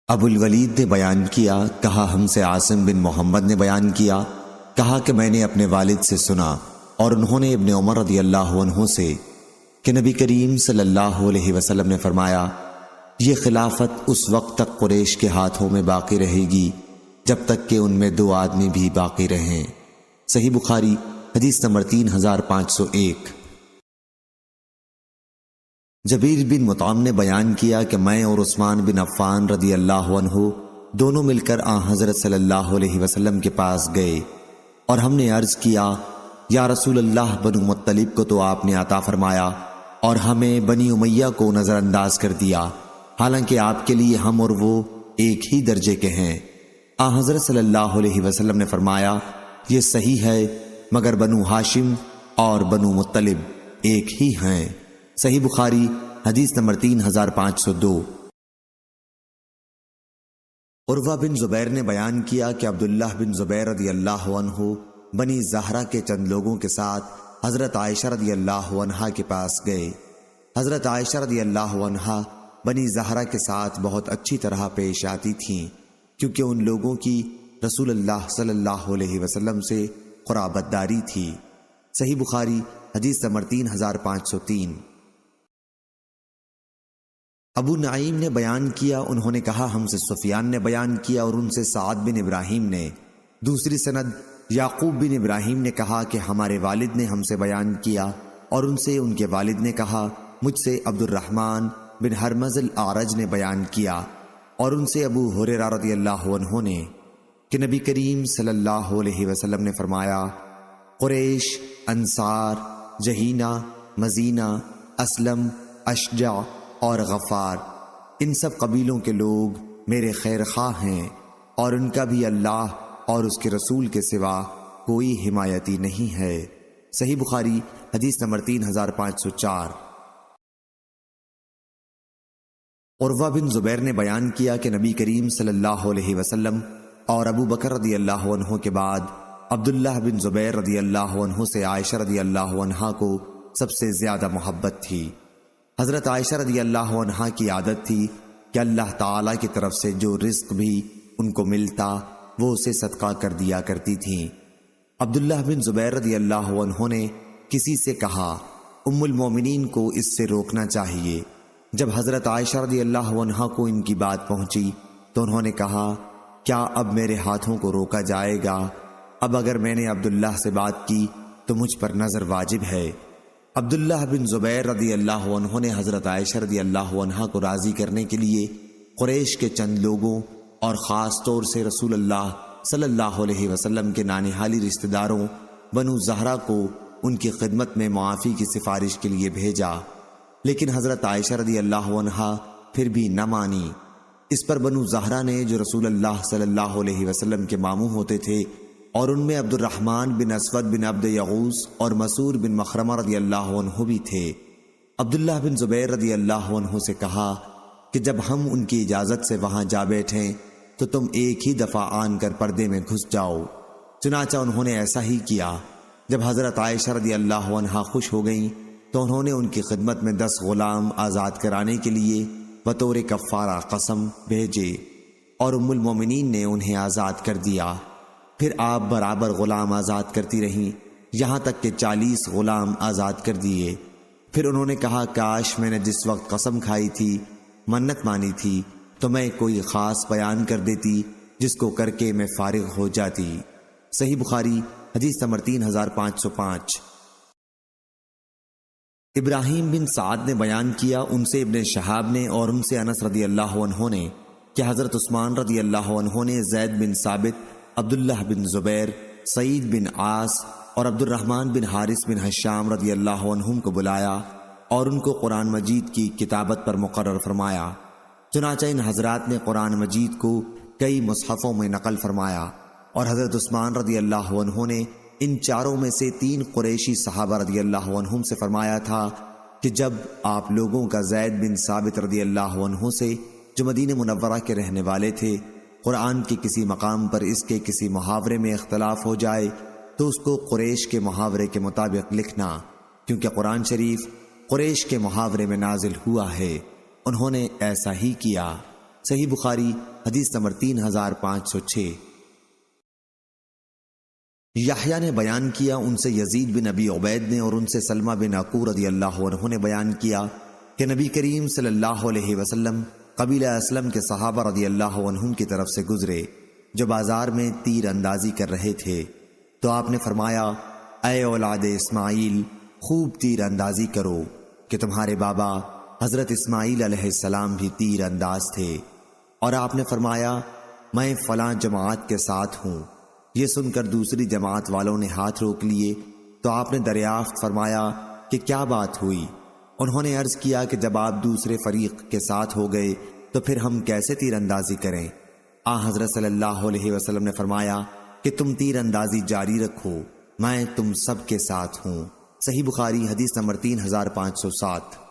ابو الولید نے بیان کیا، کہا ہم سے عاصم بن محمد نے بیان کیا، کہا کہ میں نے اپنے والد سے سنا اور انہوں نے ابن عمر رضی اللہ عنہ سے کہ نبی کریم صلی اللہ علیہ وسلم نے فرمایا، یہ خلافت اس وقت تک قریش کے ہاتھوں میں باقی رہے گی جب تک کہ ان میں 2 آدمی بھی باقی رہیں۔ صحیح بخاری حدیث نمبر 3501۔ جبیر بن مطعم نے بیان کیا کہ میں اور عثمان بن عفان رضی اللہ عنہ دونوں مل کر حضرت صلی اللہ علیہ وسلم کے پاس گئے اور ہم نے عرض کیا، یا رسول اللہ، بنو مطلب کو تو آپ نے عطا فرمایا اور ہمیں بنی امیہ کو نظر انداز کر دیا، حالانکہ آپ کے لیے ہم اور وہ ایک ہی درجے کے ہیں۔ حضرت صلی اللہ علیہ وسلم نے فرمایا، یہ صحیح ہے، مگر بنو ہاشم اور بنو مطلب ایک ہی ہیں۔ صحیح بخاری حدیث نمبر 3502۔ عروہ بن زبیر نے بیان کیا کہ عبداللہ بن زبیر رضی اللہ عنہ بنی زہرہ کے چند لوگوں کے ساتھ حضرت عائشہ رضی اللہ عنہا کے پاس گئے۔ حضرت عائشہ رضی اللہ عنہا بنی زہرہ کے ساتھ بہت اچھی طرح پیش آتی تھیں، کیونکہ ان لوگوں کی رسول اللہ صلی اللہ علیہ وسلم سے قرابت داری تھی۔ صحیح بخاری حدیث نمبر 3503۔ ابو نعیم نے بیان کیا، انہوں نے کہا ہم سے سفیان نے بیان کیا اور ان سے سعد بن ابراہیم نے۔ دوسری سند یعقوب بن ابراہیم نے کہا کہ ہمارے والد نے ہم سے بیان کیا اور ان سے ان کے والد نے کہا، مجھ سے عبد الرحمن بن حرمز الاعرج نے بیان کیا اور ان سے ابو ہریرہ رضی اللہ عنہ نے کہ نبی کریم صلی اللہ علیہ وسلم نے فرمایا، قریش، انصار، جہینہ، مزینہ، اسلم، اشجع اور غفار، ان سب قبیلوں کے لوگ میرے خیر خواہ ہیں اور ان کا بھی اللہ اور اس کے رسول کے سوا کوئی حمایتی نہیں ہے۔ صحیح بخاری حدیث نمبر 3504۔ عروہ بن زبیر نے بیان کیا کہ نبی کریم صلی اللہ علیہ وسلم اور ابو بکر رضی اللہ عنہ کے بعد عبداللہ بن زبیر رضی اللہ عنہ سے عائشہ رضی اللہ عنہا کو سب سے زیادہ محبت تھی۔ حضرت عائشہ رضی اللہ عنہا کی عادت تھی کہ اللہ تعالیٰ کی طرف سے جو رزق بھی ان کو ملتا وہ اسے صدقہ کر دیا کرتی تھیں۔ عبداللہ بن زبیر رضی اللہ عنہ نے کسی سے کہا، ام المومنین کو اس سے روکنا چاہیے۔ جب حضرت عائشہ رضی اللہ عنہا کو ان کی بات پہنچی تو انہوں نے کہا، کیا اب میرے ہاتھوں کو روکا جائے گا؟ اب اگر میں نے عبداللہ سے بات کی تو مجھ پر نظر واجب ہے۔ عبداللہ بن زبیر رضی اللہ عنہ نے حضرت عائشہ رضی اللہ عنہا کو راضی کرنے کے لیے قریش کے چند لوگوں اور خاص طور سے رسول اللہ صلی اللہ علیہ وسلم کے نانہالی رشتہ داروں بنو زہرہ کو ان کی خدمت میں معافی کی سفارش کے لیے بھیجا، لیکن حضرت عائشہ رضی اللہ عنہا پھر بھی نہ مانی۔ اس پر بنو زہرہ نے، جو رسول اللہ صلی اللہ علیہ وسلم کے ماموں ہوتے تھے، اور ان میں عبد الرحمن بن اسود بن عبد یغوث اور مسور بن مخرمہ رضی اللہ عنہ بھی تھے، عبداللہ بن زبیر رضی اللہ عنہ سے کہا کہ جب ہم ان کی اجازت سے وہاں جا بیٹھیں تو تم ایک ہی دفعہ آن کر پردے میں گھس جاؤ۔ چنانچہ انہوں نے ایسا ہی کیا۔ جب حضرت عائشہ رضی اللہ عنہا خوش ہو گئیں تو انہوں نے ان کی خدمت میں 10 غلام آزاد کرانے کے لیے بطور کفارہ قسم بھیجے اور ام المومنین نے انہیں آزاد کر دیا۔ پھر آپ برابر غلام آزاد کرتی رہیں یہاں تک کہ 40 غلام آزاد کر دیے۔ پھر انہوں نے کہا، کاش میں نے جس وقت قسم کھائی تھی، منت مانی تھی، تو میں کوئی خاص بیان کر دیتی جس کو کر کے میں فارغ ہو جاتی۔ صحیح بخاری حدیث نمبر 3505۔ ابراہیم بن سعد نے بیان کیا، ان سے ابن شہاب نے اور ان سے انس رضی اللہ عنہ نے کہ حضرت عثمان رضی اللہ عنہ نے زید بن ثابت، عبداللہ بن زبیر، سعید بن عاص اور عبد الرحمن بن حارث بن حشام رضی اللہ عنہم کو بلایا اور ان کو قرآن مجید کی کتابت پر مقرر فرمایا۔ چنانچہ ان حضرات نے قرآن مجید کو کئی مصحفوں میں نقل فرمایا اور حضرت عثمان رضی اللہ عنہ نے ان چاروں میں سے 3 قریشی صحابہ رضی اللہ عنہم سے فرمایا تھا کہ جب آپ لوگوں کا زید بن ثابت رضی اللہ عنہ سے، جو مدینہ منورہ کے رہنے والے تھے، قرآن کے کسی مقام پر اس کے کسی محاورے میں اختلاف ہو جائے تو اس کو قریش کے محاورے کے مطابق لکھنا، کیونکہ قرآن شریف قریش کے محاورے میں نازل ہوا ہے۔ انہوں نے ایسا ہی کیا۔ صحیح بخاری حدیث نمبر 3506۔ یحییٰ نے بیان کیا ان سے یزید بن ابی عبید نے اور ان سے سلمہ بن عقو رضی اللہ عنہ نے بیان کیا کہ نبی کریم صلی اللہ علیہ وسلم قبیلہ اسلم کے صحابہ رضی اللہ عنہم کی طرف سے گزرے جو بازار میں تیر اندازی کر رہے تھے، تو آپ نے فرمایا، اے اولاد اسماعیل، خوب تیر اندازی کرو کہ تمہارے بابا حضرت اسماعیل علیہ السلام بھی تیر انداز تھے۔ اور آپ نے فرمایا، میں فلاں جماعت کے ساتھ ہوں۔ یہ سن کر دوسری جماعت والوں نے ہاتھ روک لیے تو آپ نے دریافت فرمایا کہ کیا بات ہوئی؟ انہوں نے عرض کیا کہ جب آپ دوسرے فریق کے ساتھ ہو گئے تو پھر ہم کیسے تیر اندازی کریں؟ حضرت صلی اللہ علیہ وسلم نے فرمایا کہ تم تیر اندازی جاری رکھو، میں تم سب کے ساتھ ہوں۔ صحیح بخاری حدیث نمبر 3507۔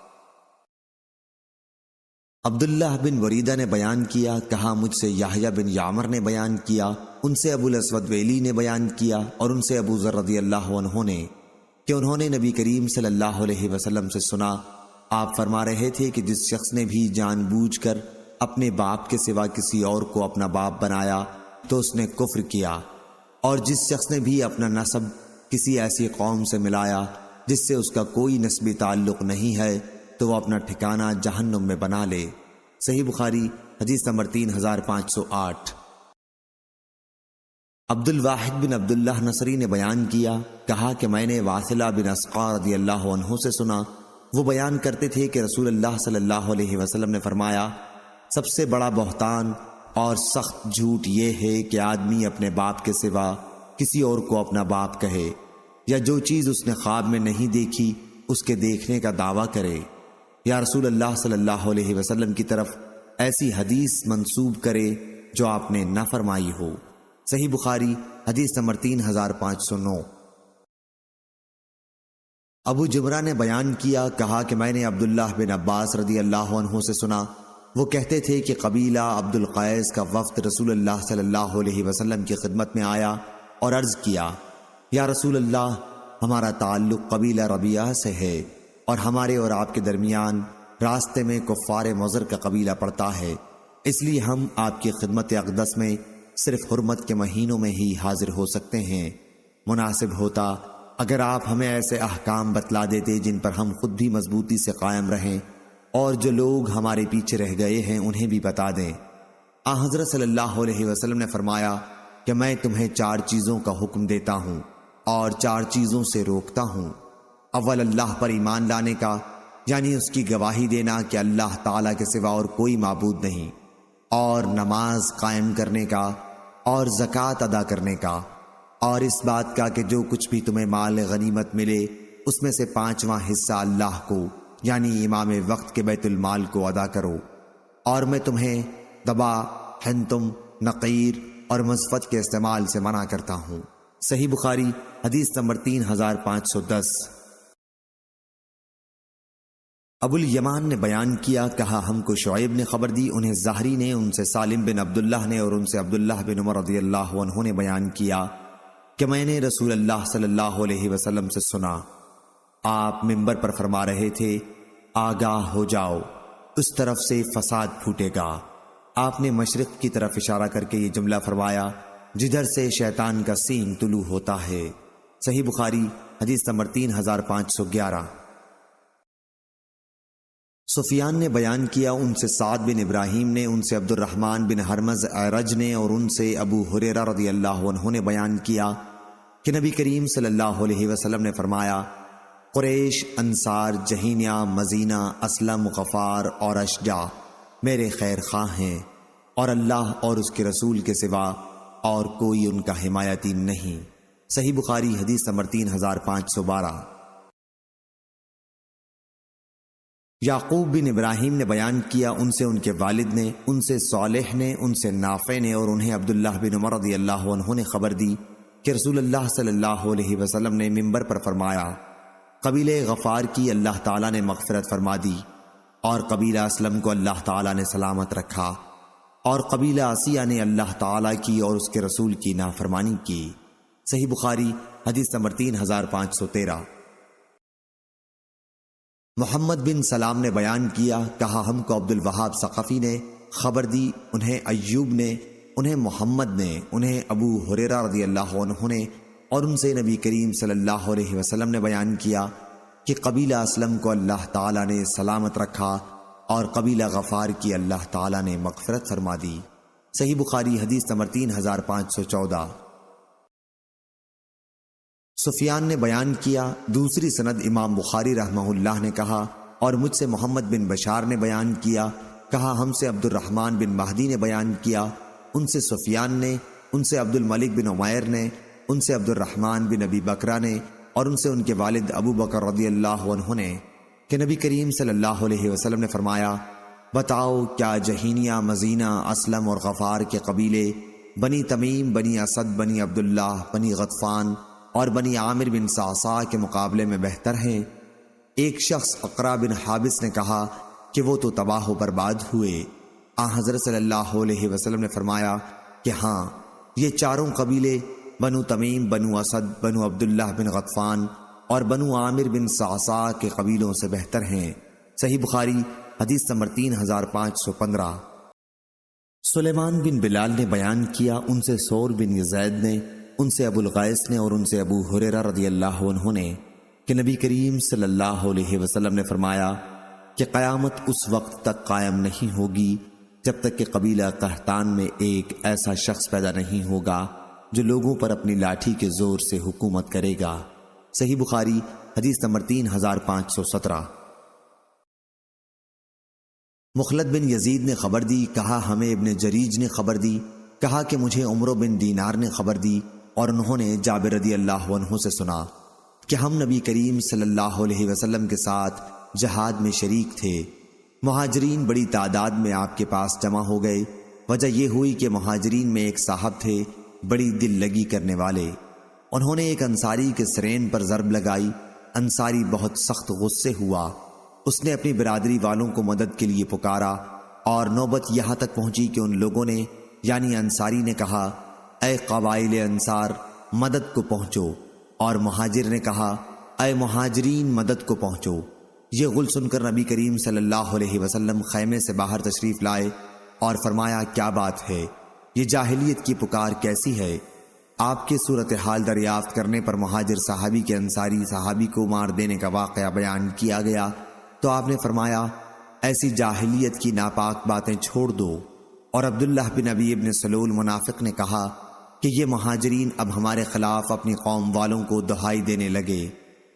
عبداللہ بن وریدہ نے بیان کیا، کہا مجھ سے یحییٰ بن یعمر نے بیان کیا، ان سے ابو الاسود ویلی نے بیان کیا اور ان سے ابو ذر رضی اللہ عنہ نے کہ انہوں نے نبی کریم صلی اللہ علیہ وسلم سے سنا، آپ فرما رہے تھے کہ جس شخص نے بھی جان بوجھ کر اپنے باپ کے سوا کسی اور کو اپنا باپ بنایا تو اس نے کفر کیا، اور جس شخص نے بھی اپنا نسب کسی ایسی قوم سے ملایا جس سے اس کا کوئی نسبی تعلق نہیں ہے تو وہ اپنا ٹھکانہ جہنم میں بنا لے۔ صحیح بخاری حدیث نمبر 3508۔ عبد الواحد بن عبداللہ نصری نے بیان کیا، کہا کہ میں نے واصلہ بن اسقع رضی اللہ عنہ سے سنا، وہ بیان کرتے تھے کہ رسول اللہ صلی اللہ علیہ وسلم نے فرمایا، سب سے بڑا بہتان اور سخت جھوٹ یہ ہے کہ آدمی اپنے باپ کے سوا کسی اور کو اپنا باپ کہے، یا جو چیز اس نے خواب میں نہیں دیکھی اس کے دیکھنے کا دعویٰ کرے، یا رسول اللہ صلی اللہ علیہ وسلم کی طرف ایسی حدیث منسوب کرے جو آپ نے نہ فرمائی ہو۔ صحیح بخاری حدیث نمبر 3509۔ ابو جمرہ نے بیان کیا، کہا کہ میں نے عبداللہ بن عباس رضی اللہ عنہ سے سنا، وہ کہتے تھے کہ قبیلہ عبد القیس کا وفد رسول اللہ صلی اللہ علیہ وسلم کی خدمت میں آیا اور عرض کیا، یا رسول اللہ، ہمارا تعلق قبیلہ ربیعہ سے ہے اور ہمارے اور آپ کے درمیان راستے میں کفار مضر کا قبیلہ پڑتا ہے، اس لیے ہم آپ کی خدمت اقدس میں صرف حرمت کے مہینوں میں ہی حاضر ہو سکتے ہیں۔ مناسب ہوتا اگر آپ ہمیں ایسے احکام بتلا دیتے جن پر ہم خود بھی مضبوطی سے قائم رہیں اور جو لوگ ہمارے پیچھے رہ گئے ہیں انہیں بھی بتا دیں۔ حضرت صلی اللہ علیہ وسلم نے فرمایا کہ میں تمہیں 4 چیزوں کا حکم دیتا ہوں اور 4 چیزوں سے روکتا ہوں۔ اول اللہ پر ایمان لانے کا، یعنی اس کی گواہی دینا کہ اللہ تعالیٰ کے سوا اور کوئی معبود نہیں، اور نماز قائم کرنے کا اور زکوٰۃ ادا کرنے کا، اور اس بات کا کہ جو کچھ بھی تمہیں مال غنیمت ملے اس میں سے 5واں حصہ اللہ کو یعنی امام وقت کے بیت المال کو ادا کرو، اور میں تمہیں دبا، حنتم، نقیر اور مزفت کے استعمال سے منع کرتا ہوں۔ صحیح بخاری حدیث نمبر 3510۔ ابو الیمان نے بیان کیا، کہا ہم کو شعیب نے خبر دی، انہیں زہری نے، ان سے سالم بن عبداللہ نے اور ان سے عبداللہ بن عمر رضی اللہ عنہ نے بیان کیا کہ میں نے رسول اللہ صلی اللہ علیہ وسلم سے سنا، آپ منبر پر فرما رہے تھے، آگاہ ہو جاؤ، اس طرف سے فساد پھوٹے گا۔ آپ نے مشرق کی طرف اشارہ کر کے یہ جملہ فرمایا، جدھر سے شیطان کا سینگ طلوع ہوتا ہے۔ صحیح بخاری حدیث نمبر 3511۔ سفیان نے بیان کیا، ان سے سعد بن ابراہیم نے، ان سے عبد الرحمن بن حرمز اعرج نے اور ان سے ابو ہریرہ رضی اللہ عنہ نے بیان کیا کہ نبی کریم صلی اللہ علیہ وسلم نے فرمایا، قریش، انصار، جہینیہ، مزینہ، اسلم، غفار اور اشجع میرے خیر خواہ ہیں، اور اللہ اور اس کے رسول کے سوا اور کوئی ان کا حمایتی نہیں۔ صحیح بخاری حدیث نمبر 3512۔ یعقوب بن ابراہیم نے بیان کیا، ان سے ان کے والد نے، ان سے صالح نے، ان سے نافع نے اور انہیں عبداللہ بن عمر رضی اللہ عنہ نے خبر دی کہ رسول اللہ صلی اللہ علیہ وسلم نے منبر پر فرمایا، قبیلہ غفار کی اللہ تعالیٰ نے مغفرت فرما دی، اور قبیلہ اسلم کو اللہ تعالیٰ نے سلامت رکھا، اور قبیلہ عصیہ نے اللہ تعالیٰ کی اور اس کے رسول کی نافرمانی کی۔ صحیح بخاری حدیث نمبر 3513۔ محمد بن سلام نے بیان کیا، کہا ہم کو عبد الوہاب ثقفی نے خبر دی، انہیں ایوب نے، انہیں محمد نے، انہیں ابو ہریرہ رضی اللہ عنہ نے، اور ان سے نبی کریم صلی اللہ علیہ وسلم نے بیان کیا کہ قبیلہ اسلم کو اللہ تعالیٰ نے سلامت رکھا اور قبیلہ غفار کی اللہ تعالیٰ نے مغفرت فرما دی۔ صحیح بخاری حدیث نمبر 3514۔ سفیان نے بیان کیا، دوسری سند امام بخاری رحمہ اللہ نے کہا، اور مجھ سے محمد بن بشار نے بیان کیا، کہا ہم سے عبد الرحمن بن مہدی نے بیان کیا، ان سے سفیان نے، ان سے عبد الملک بن عمیر نے، ان سے عبد الرحمن بن ابی بکرہ نے، اور ان سے ان کے والد ابو بکر رضی اللہ عنہ نے کہ نبی کریم صلی اللہ علیہ وسلم نے فرمایا، بتاؤ کیا جہینیہ، مزینہ، اسلم اور غفار کے قبیلے بنی تمیم، بنی اسد، بنی عبداللہ، بنی غطفان اور بنی عامر بن صعصاع کے مقابلے میں بہتر ہیں؟ ایک شخص اقرا بن حابس نے کہا کہ وہ تو تباہ و برباد ہوئے۔ حضرت صلی اللہ علیہ وسلم نے فرمایا کہ ہاں، یہ چاروں قبیلے بنو تمیم، بنو اسد، بنو عبداللہ بن غطفان اور بنو عامر بن صعصاع کے قبیلوں سے بہتر ہیں۔ صحیح بخاری حدیث نمبر 3515۔ سلیمان بن بلال نے بیان کیا، ان سے ثور بن یزید نے، ان سے ابو الغیث نے، اور ان سے ابو ہریرہ رضی اللہ عنہ نے کہ نبی کریم صلی اللہ علیہ وسلم نے فرمایا کہ قیامت اس وقت تک قائم نہیں ہوگی جب تک کہ قبیلہ قحطان میں ایک ایسا شخص پیدا نہیں ہوگا جو لوگوں پر اپنی لاٹھی کے زور سے حکومت کرے گا۔ صحیح بخاری حدیث نمبر 3517۔ مخلد بن یزید نے خبر دی، کہا ہمیں ابن جریج نے خبر دی، کہا کہ مجھے عمرو بن دینار نے خبر دی، اور انہوں نے جابر رضی اللہ عنہ سے سنا کہ ہم نبی کریم صلی اللہ علیہ وسلم کے ساتھ جہاد میں شریک تھے۔ مہاجرین بڑی تعداد میں آپ کے پاس جمع ہو گئے۔ وجہ یہ ہوئی کہ مہاجرین میں ایک صاحب تھے بڑی دل لگی کرنے والے، انہوں نے ایک انصاری کے سرین پر ضرب لگائی۔ انصاری بہت سخت غصے ہوا، اس نے اپنی برادری والوں کو مدد کے لیے پکارا، اور نوبت یہاں تک پہنچی کہ ان لوگوں نے یعنی انصاری نے کہا، اے قبائل انصار مدد کو پہنچو، اور مہاجر نے کہا، اے مہاجرین مدد کو پہنچو۔ یہ غل سن کر نبی کریم صلی اللہ علیہ وسلم خیمے سے باہر تشریف لائے اور فرمایا، کیا بات ہے؟ یہ جاہلیت کی پکار کیسی ہے؟ آپ کے صورتحال دریافت کرنے پر مہاجر صحابی کے انصاری صحابی کو مار دینے کا واقعہ بیان کیا گیا تو آپ نے فرمایا، ایسی جاہلیت کی ناپاک باتیں چھوڑ دو۔ اور عبداللہ بن ابی ابن سلول منافق نے کہا کہ یہ مہاجرین اب ہمارے خلاف اپنی قوم والوں کو دہائی دینے لگے،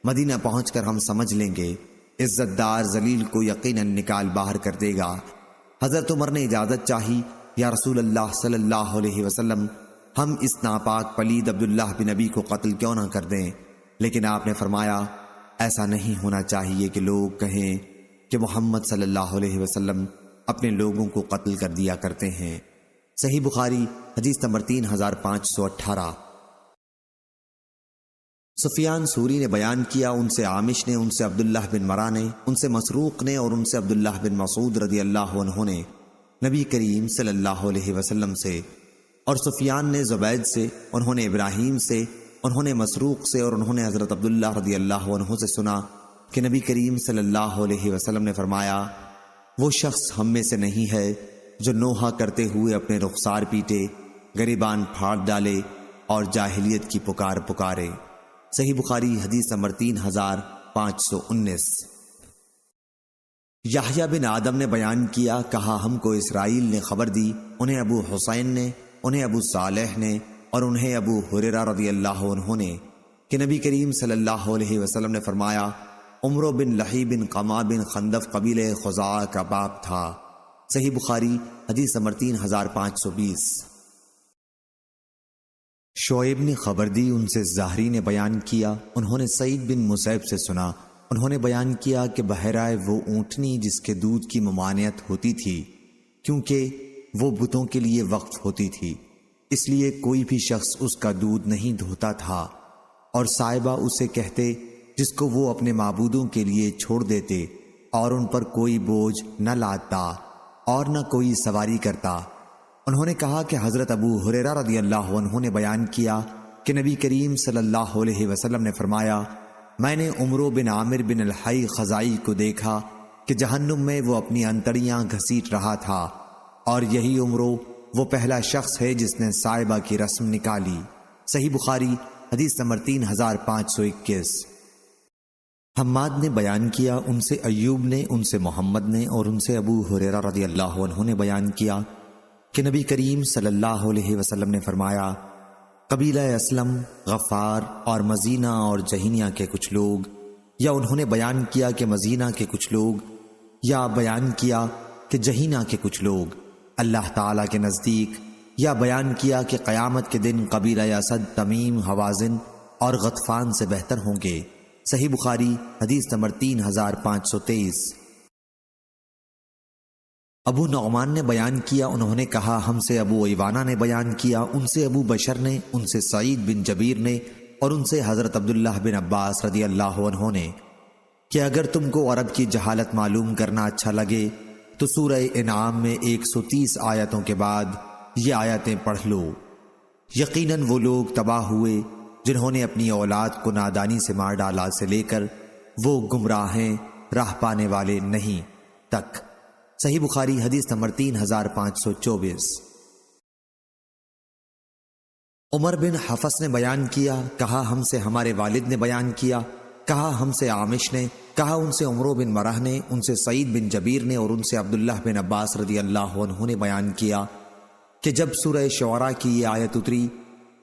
مدینہ پہنچ کر ہم سمجھ لیں گے، عزت دار ذلیل کو یقیناً نکال باہر کر دے گا۔ حضرت عمر نے اجازت چاہی، یا رسول اللہ صلی اللہ علیہ وسلم، ہم اس ناپاک پلید عبداللہ بن ابی کو قتل کیوں نہ کر دیں؟ لیکن آپ نے فرمایا، ایسا نہیں ہونا چاہیے کہ لوگ کہیں کہ محمد صلی اللہ علیہ وسلم اپنے لوگوں کو قتل کر دیا کرتے ہیں۔ صحیح بخاری حدیث نمبر 3518۔ سفیان سوری نے بیان کیا، ان سے عامش نے، ان سے عبداللہ بن مرہ نے، ان سے مسروق نے، اور ان سے عبداللہ بن مسعود رضی اللہ عنہ نے نبی کریم صلی اللہ علیہ وسلم سے، اور سفیان نے زبید سے، انہوں نے ابراہیم سے، انہوں نے مسروق سے، اور انہوں نے حضرت عبداللہ رضی اللہ عنہ سے سنا کہ نبی کریم صلی اللہ علیہ وسلم نے فرمایا، وہ شخص ہم میں سے نہیں ہے جو نوحہ کرتے ہوئے اپنے رخسار پیٹے، گریبان پھاڑ ڈالے اور جاہلیت کی پکار پکارے۔ صحیح بخاری حدیث نمبر 3519۔ یحییٰ بن آدم نے بیان کیا، کہا ہم کو اسرائیل نے خبر دی، انہیں ابو حسین نے، انہیں ابو صالح نے، اور انہیں ابو ہریرہ رضی اللہ عنہ نے کہ نبی کریم صلی اللہ علیہ وسلم نے فرمایا، عمرو بن لحی بن قما بن خندف قبیلہ خزاعہ کا باپ تھا۔ صحیح بخاری حدیث نمبر 3520۔ شعیب نے خبر دی، ان سے زہری نے بیان کیا، انہوں نے سعید بن مسیب سے سنا، انہوں نے بیان کیا کہ بحیرہ وہ اونٹنی جس کے دودھ کی ممانعت ہوتی تھی کیونکہ وہ بتوں کے لیے وقف ہوتی تھی، اس لیے کوئی بھی شخص اس کا دودھ نہیں دھوتا تھا، اور صاحبہ اسے کہتے جس کو وہ اپنے معبودوں کے لیے چھوڑ دیتے، اور ان پر کوئی بوجھ نہ لاتا اور نہ کوئی سواری کرتا۔ انہوں نے کہا کہ حضرت ابو ہریرہ رضی اللہ عنہ نے بیان کیا کہ نبی کریم صلی اللہ علیہ وسلم نے فرمایا، میں نے عمرو بن عامر بن الحی خزائی کو دیکھا کہ جہنم میں وہ اپنی انتڑیاں گھسیٹ رہا تھا، اور یہی عمرو وہ پہلا شخص ہے جس نے صائبہ کی رسم نکالی۔ صحیح بخاری حدیث نمبر 3521۔ حماد نے بیان کیا، ان سے ایوب نے، ان سے محمد نے، اور ان سے ابو ہریرہ رضی اللہ عنہ نے بیان کیا کہ نبی کریم صلی اللہ علیہ وسلم نے فرمایا، قبیلہ اسلم، غفار اور مزینہ اور جہینیہ کے کچھ لوگ، یا انہوں نے بیان کیا کہ مزینہ کے کچھ لوگ، یا بیان کیا کہ جہینہ کے کچھ لوگ اللہ تعالیٰ کے نزدیک، یا بیان کیا کہ قیامت کے دن قبیلہ اسد، تمیم، حوازن اور غطفان سے بہتر ہوں گے۔ صحیح بخاری حدیث نمبر 3523۔ ابو نعمان نے بیان کیا، انہوں نے کہا ہم سے ابو ایوانہ نے بیان کیا، ان سے ابو بشر نے، ان سے سعید بن جبیر نے، اور ان سے حضرت عبداللہ بن عباس رضی اللہ عنہ نے کہ اگر تم کو عرب کی جہالت معلوم کرنا اچھا لگے تو سورہ انعام میں 130 آیتوں کے بعد یہ آیتیں پڑھ لو۔ یقیناً وہ لوگ تباہ ہوئے جنہوں نے اپنی اولاد کو نادانی سے مار ڈالا سے لے کر وہ گمراہ ہیں، راہ پانے والے نہیں تک۔ صحیح بخاری حدیث نمبر 3524۔ عمر بن حفص نے بیان کیا، کہا ہم سے ہمارے والد نے بیان کیا، کہا ہم سے عامش نے، کہا ان سے عمرو بن مرہ نے، ان سے سعید بن جبیر نے، اور ان سے عبداللہ بن عباس رضی اللہ عنہ نے بیان کیا کہ جب سورہ شعراء کی یہ آیت اتری،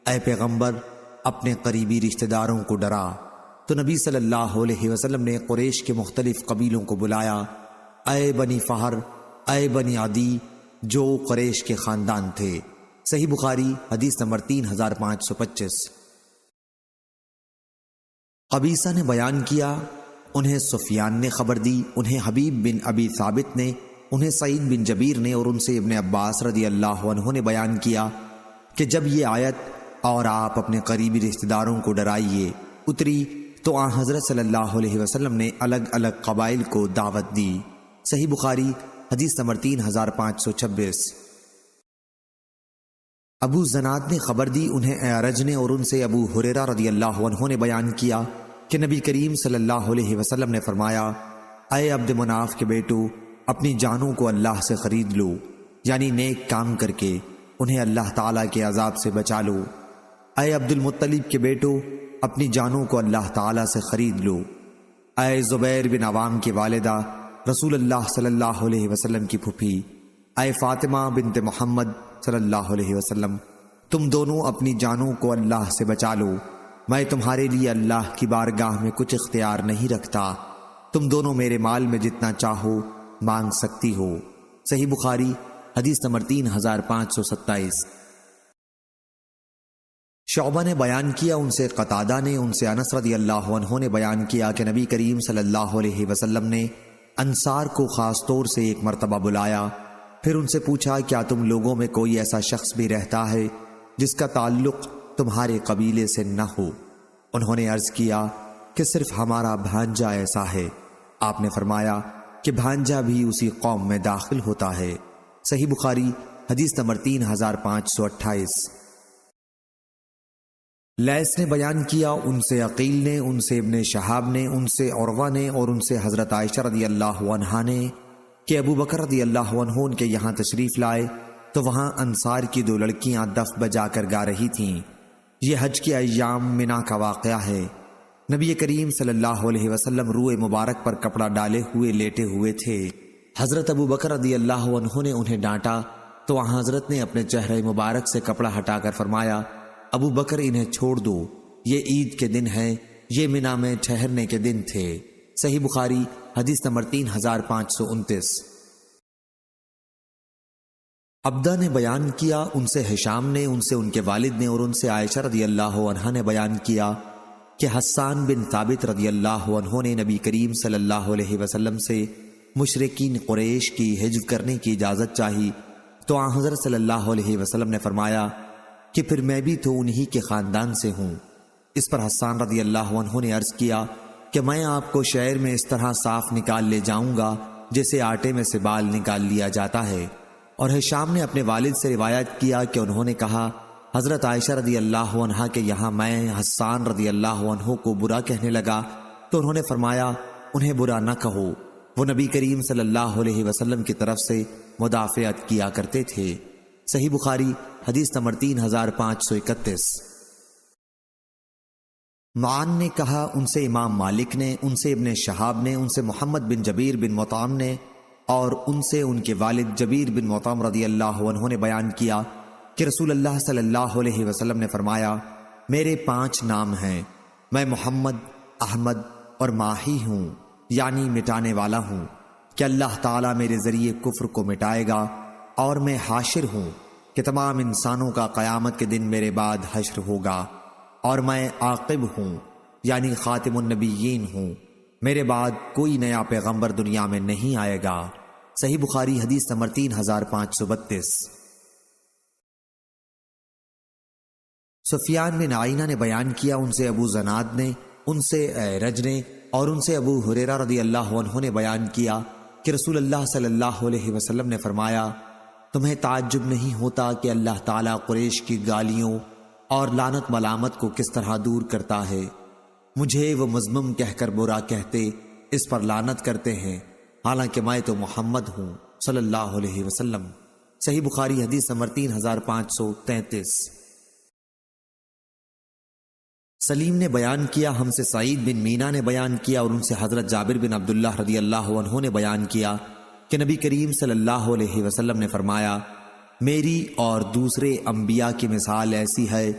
اے پیغمبر اپنے قریبی رشتہ داروں کو ڈرا، تو نبی صلی اللہ علیہ وسلم نے قریش کے مختلف قبیلوں کو بلایا، اے بنی فہر، اے بنی عدی، جو قریش کے خاندان تھے۔ صحیح بخاری حدیث نمبر 3525۔ قبیصہ نے بیان کیا، انہیں سفیان نے خبر دی، انہیں حبیب بن ابی ثابت نے، انہیں سعید بن جبیر نے، اور ان سے ابن عباس رضی اللہ عنہ نے بیان کیا کہ جب یہ آیت اور آپ اپنے قریبی رشتہ داروں کو ڈرائیے اتری تو آن حضرت صلی اللہ علیہ وسلم نے الگ الگ قبائل کو دعوت دی۔ صحیح بخاری حدیث نمبر 3526۔ ابو زناد نے خبر دی، انہیں اعرج نے، اور ان سے ابو ہریرہ رضی اللہ عنہ نے بیان کیا کہ نبی کریم صلی اللہ علیہ وسلم نے فرمایا، اے عبد مناف کے بیٹو، اپنی جانوں کو اللہ سے خرید لو، یعنی نیک کام کر کے انہیں اللہ تعالیٰ کے عذاب سے بچا لو۔ اے عبد المطلب کے بیٹو، اپنی جانوں کو اللہ تعالیٰ سے خرید لو۔ اے زبیر بن عوام کی والدہ، رسول اللہ صلی اللہ علیہ وسلم کی پھوپھی، اے فاطمہ بنت محمد صلی اللہ علیہ وسلم، تم دونوں اپنی جانوں کو اللہ سے بچا لو، میں تمہارے لیے اللہ کی بارگاہ میں کچھ اختیار نہیں رکھتا، تم دونوں میرے مال میں جتنا چاہو مانگ سکتی ہو۔ صحیح بخاری حدیث نمبر 3527۔ شعبہ نے بیان کیا، ان سے قتادہ نے، ان سے انس رضی اللہ عنہ نے بیان کیا کہ نبی کریم صلی اللہ علیہ وسلم نے انصار کو خاص طور سے ایک مرتبہ بلایا، پھر ان سے پوچھا کیا تم لوگوں میں کوئی ایسا شخص بھی رہتا ہے جس کا تعلق تمہارے قبیلے سے نہ ہو؟ انہوں نے عرض کیا کہ صرف ہمارا بھانجا ایسا ہے۔ آپ نے فرمایا کہ بھانجا بھی اسی قوم میں داخل ہوتا ہے۔ صحیح بخاری حدیث نمبر 3528۔ لیث نے بیان کیا، ان سے عقیل نے، ان سے ابن شہاب نے، ان سے عروہ نے، اور ان سے حضرت عائشہ رضی اللہ عنہا نے کہ ابو بکر رضی اللہ عنہ ان کے یہاں تشریف لائے تو وہاں انصار کی 2 لڑکیاں دف بجا کر گا رہی تھیں۔ یہ حج کے ایام منا کا واقعہ ہے۔ نبی کریم صلی اللہ علیہ وسلم روئے مبارک پر کپڑا ڈالے ہوئے لیٹے ہوئے تھے۔ حضرت ابو بکر رضی اللہ عنہ نے انہیں ڈانٹا تو وہاں حضرت نے اپنے چہرے مبارک سے کپڑا ہٹا کر فرمایا، ابو بکر انہیں چھوڑ دو، یہ عید کے دن ہیں، یہ منا میں ٹھہرنے کے دن تھے۔ صحیح بخاری حدیث نمبر 3529۔ عبدہ نے بیان کیا، ان سے ہشام نے، ان سے ان کے والد نے، اور ان سے عائشہ رضی اللہ عنہا نے بیان کیا کہ حسان بن ثابت رضی اللہ عنہ نے نبی کریم صلی اللہ علیہ وسلم سے مشرکین قریش کی حجب کرنے کی اجازت چاہی تو آن حضرت صلی اللہ علیہ وسلم نے فرمایا کہ پھر میں بھی تو انہی کے خاندان سے ہوں۔ اس پر حسان رضی اللہ عنہ نے عرض کیا کہ میں آپ کو شعر میں اس طرح صاف نکال لے جاؤں گا جیسے آٹے میں سے بال نکال لیا جاتا ہے۔ اور ہشام نے اپنے والد سے روایت کیا کہ انہوں نے کہا، حضرت عائشہ رضی اللہ عنہا کے یہاں میں حسان رضی اللہ عنہ کو برا کہنے لگا تو انہوں نے فرمایا انہیں برا نہ کہو، وہ نبی کریم صلی اللہ علیہ وسلم کی طرف سے مدافعت کیا کرتے تھے۔ صحیح بخاری حدیث نمبر 3531۔ معان نے کہا ان سے امام مالک نے، ان سے ابن شہاب نے، ان سے محمد بن جبیر بن مطعم نے، اور ان سے ان کے والد جبیر بن مطعم رضی اللہ عنہ نے بیان کیا کہ رسول اللہ صلی اللہ علیہ وسلم نے فرمایا، میرے 5 نام ہیں، میں محمد، احمد اور ماہی ہوں، یعنی مٹانے والا ہوں، کہ اللہ تعالیٰ میرے ذریعے کفر کو مٹائے گا، اور میں حاشر ہوں کہ تمام انسانوں کا قیامت کے دن میرے بعد حشر ہوگا، اور میں عاقب ہوں یعنی خاتم النبیین ہوں، میرے بعد کوئی نیا پیغمبر دنیا میں نہیں آئے گا۔ صحیح بخاری حدیث نمبر 3532۔ سفیان بن عینہ نے بیان کیا، ان سے ابو زناد نے، ان سے اعرج نے، اور ان سے ابو ہریرہ رضی اللہ عنہ نے بیان کیا کہ رسول اللہ صلی اللہ علیہ وسلم نے فرمایا، تمہیں تعجب نہیں ہوتا کہ اللہ تعالیٰ قریش کی گالیوں اور لعنت ملامت کو کس طرح دور کرتا ہے؟ مجھے وہ مذمم کہہ کر برا کہتے، اس پر لعنت کرتے ہیں، حالانکہ میں تو محمد ہوں صلی اللہ علیہ وسلم۔ صحیح بخاری حدیث نمبر 3533۔ سلیم نے بیان کیا، ہم سے سعید بن مینا نے بیان کیا، اور ان سے حضرت جابر بن عبداللہ رضی اللہ عنہ نے بیان کیا کہ نبی کریم صلی اللہ علیہ وسلم نے فرمایا، میری اور دوسرے انبیاء کی مثال ایسی ہے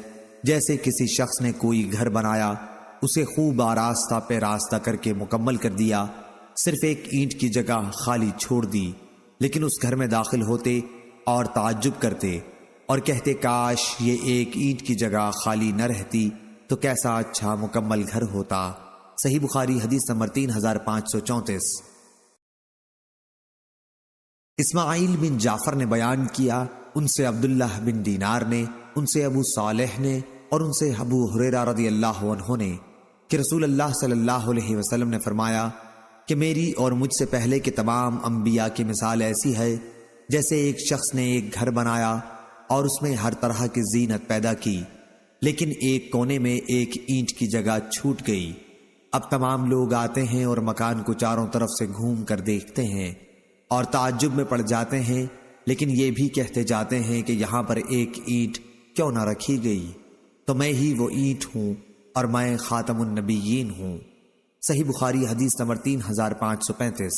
جیسے کسی شخص نے کوئی گھر بنایا، اسے خوب آراستہ پہ راستہ کر کے مکمل کر دیا، صرف ایک اینٹ کی جگہ خالی چھوڑ دی، لیکن اس گھر میں داخل ہوتے اور تعجب کرتے اور کہتے، کاش یہ ایک اینٹ کی جگہ خالی نہ رہتی تو کیسا اچھا مکمل گھر ہوتا۔ صحیح بخاری حدیث نمبر 3534۔ اسماعیل بن جعفر نے بیان کیا، ان سے عبداللہ بن دینار نے، ان سے ابو صالح نے، اور ان سے ابو ہریرہ رضی اللہ عنہ نے کہ رسول اللہ صلی اللہ علیہ وسلم نے فرمایا کہ میری اور مجھ سے پہلے کے تمام انبیاء کی مثال ایسی ہے جیسے ایک شخص نے ایک گھر بنایا اور اس میں ہر طرح کی زینت پیدا کی، لیکن ایک کونے میں ایک اینٹ کی جگہ چھوٹ گئی۔ اب تمام لوگ آتے ہیں اور مکان کو چاروں طرف سے گھوم کر دیکھتے ہیں اور تعجب میں پڑ جاتے ہیں، لیکن یہ بھی کہتے جاتے ہیں کہ یہاں پر ایک اینٹ کیوں نہ رکھی گئی، تو میں ہی وہ اینٹ ہوں اور میں خاتم النبیین ہوں۔ صحیح بخاری حدیث نمبر 3535۔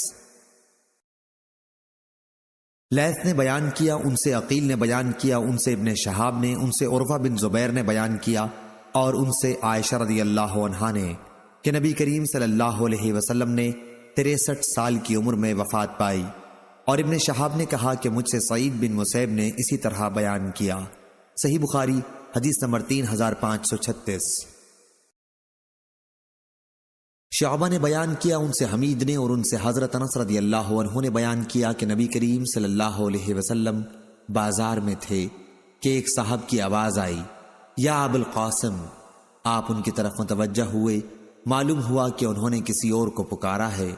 لیث نے بیان کیا، ان سے عقیل نے بیان کیا، ان سے ابن شہاب نے، ان سے عروہ بن زبیر نے بیان کیا، اور ان سے عائشہ رضی اللہ عنہا نے کہ نبی کریم صلی اللہ علیہ وسلم نے 63 سال کی عمر میں وفات پائی، اور ابن شہاب نے کہا کہ مجھ سے سعید بن مسیب نے اسی طرح بیان کیا۔ صحیح بخاری حدیث نمبر 3536۔ شعبہ نے بیان کیا، ان سے حمید نے، اور ان سے حضرت انس رضی اللہ عنہ نے بیان کیا کہ نبی کریم صلی اللہ علیہ وسلم بازار میں تھے کہ ایک صاحب کی آواز آئی، یا ابو القاسم۔ آپ ان کی طرف متوجہ ہوئے، معلوم ہوا کہ انہوں نے کسی اور کو پکارا ہے۔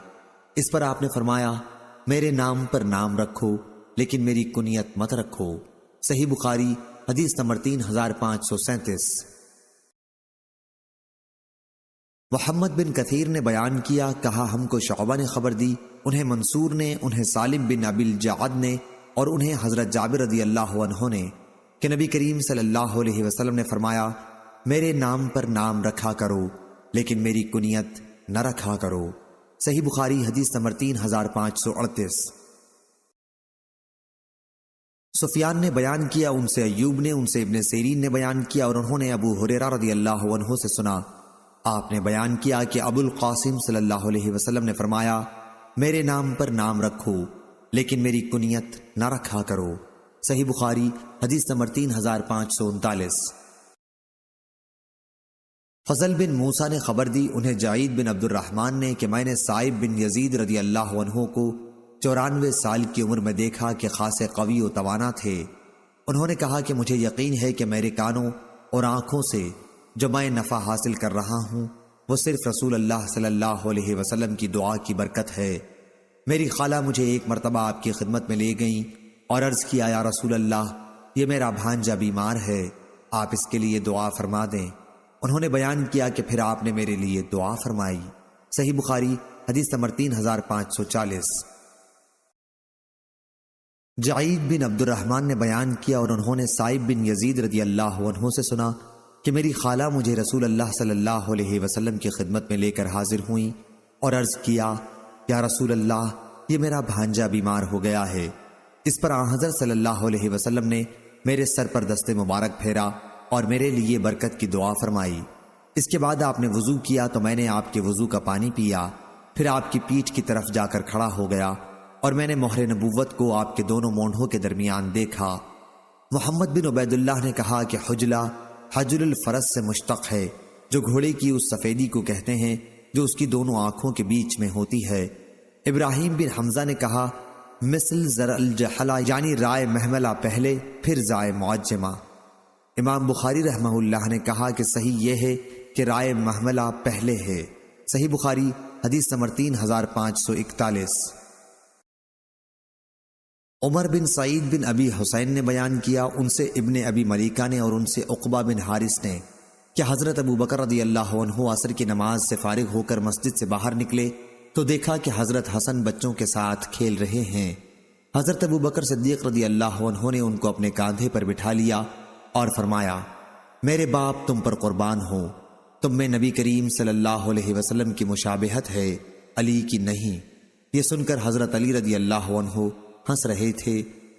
اس پر آپ نے فرمایا، میرے نام پر نام رکھو لیکن میری کنیت مت رکھو۔ صحیح بخاری حدیث نمبر 3537۔ محمد بن کثیر نے بیان کیا، کہا ہم کو شعبہ نے خبر دی، انہیں منصور نے، انہیں سالم بن ابی الجعد نے، اور انہیں حضرت جابر رضی اللہ عنہ نے کہ نبی کریم صلی اللہ علیہ وسلم نے فرمایا، میرے نام پر نام رکھا کرو لیکن میری کنیت نہ رکھا کرو۔ صحیح بخاری حدیث نمبر 3538۔ سفیان نے بیان کیا، ان سے ایوب نے، ان سے ابن سیرین نے بیان کیا، اور انہوں نے ابو ہریرہ رضی اللہ عنہ سے سنا، آپ نے بیان کیا کہ ابو القاسم صلی اللہ علیہ وسلم نے فرمایا، میرے نام پر نام رکھو لیکن میری کنیت نہ رکھا کرو۔ صحیح بخاری حدیث نمبر 3539۔ فضل بن موسیٰ نے خبر دی، انہیں جعید بن عبد الرحمن نے کہ میں نے صائب بن یزید رضی اللہ عنہ کو 94 سال کی عمر میں دیکھا کہ خاصے قوی و توانا تھے۔ انہوں نے کہا کہ مجھے یقین ہے کہ میرے کانوں اور آنکھوں سے جو میں نفع حاصل کر رہا ہوں وہ صرف رسول اللہ صلی اللہ علیہ وسلم کی دعا کی برکت ہے۔ میری خالہ مجھے ایک مرتبہ آپ کی خدمت میں لے گئیں اور عرض کیا، یا رسول اللہ، یہ میرا بھانجا بیمار ہے، آپ اس کے لیے دعا فرما دیں۔ انہوں نے بیان کیا کہ پھر آپ نے میرے لیے دعا فرمائی۔ صحیح بخاری حدیث نمبر 3540۔ جعید بن عبد الرحمن نے بیان کیا اور انہوں نے سائب بن یزید رضی اللہ عنہ سے سنا کہ میری خالہ مجھے رسول اللہ صلی اللہ علیہ وسلم کی خدمت میں لے کر حاضر ہوئیں اور عرض کیا، یا رسول اللہ، یہ میرا بھانجا بیمار ہو گیا ہے۔ اس پر آن حضرت صلی اللہ علیہ وسلم نے میرے سر پر دست مبارک پھیرا اور میرے لیے برکت کی دعا فرمائی۔ اس کے بعد آپ نے وضو کیا تو میں نے آپ کے وضو کا پانی پیا، پھر آپ کی پیٹھ کی طرف جا کر کھڑا ہو گیا اور میں نے مہر نبوت کو آپ کے دونوں مونڈھوں کے درمیان دیکھا۔ محمد بن عبید اللہ نے کہا کہ حجلہ حجل الفرس سے مشتق ہے، جو گھوڑے کی اس سفیدی کو کہتے ہیں جو اس کی دونوں آنکھوں کے بیچ میں ہوتی ہے۔ ابراہیم بن حمزہ نے کہا مثل زر الجحلہ، یعنی رائے محملہ پہلے پھر زائے معجمہ۔ امام بخاری رحمہ اللہ نے کہا کہ صحیح یہ ہے کہ رائے محملہ پہلے ہے۔ صحیح بخاری حدیث نمبر 3541۔ عمر بن سعید بن ابی حسین نے بیان کیا، ان سے ابن ابی ملیکہ نے اور ان سے عقبہ بن حارث نے کہ حضرت ابو بکر رضی اللہ عنہ عصر کی نماز سے فارغ ہو کر مسجد سے باہر نکلے تو دیکھا کہ حضرت حسن بچوں کے ساتھ کھیل رہے ہیں۔ حضرت ابو بکر صدیق رضی اللہ عنہ نے ان کو اپنے کاندھے پر بٹھا لیا اور فرمایا، میرے باپ تم پر قربان ہو، تم میں نبی کریم صلی اللہ علیہ وسلم کی مشابہت ہے، علی کی نہیں۔ یہ سن کر حضرت علی رضی اللہ عنہ ہنس رہے تھے،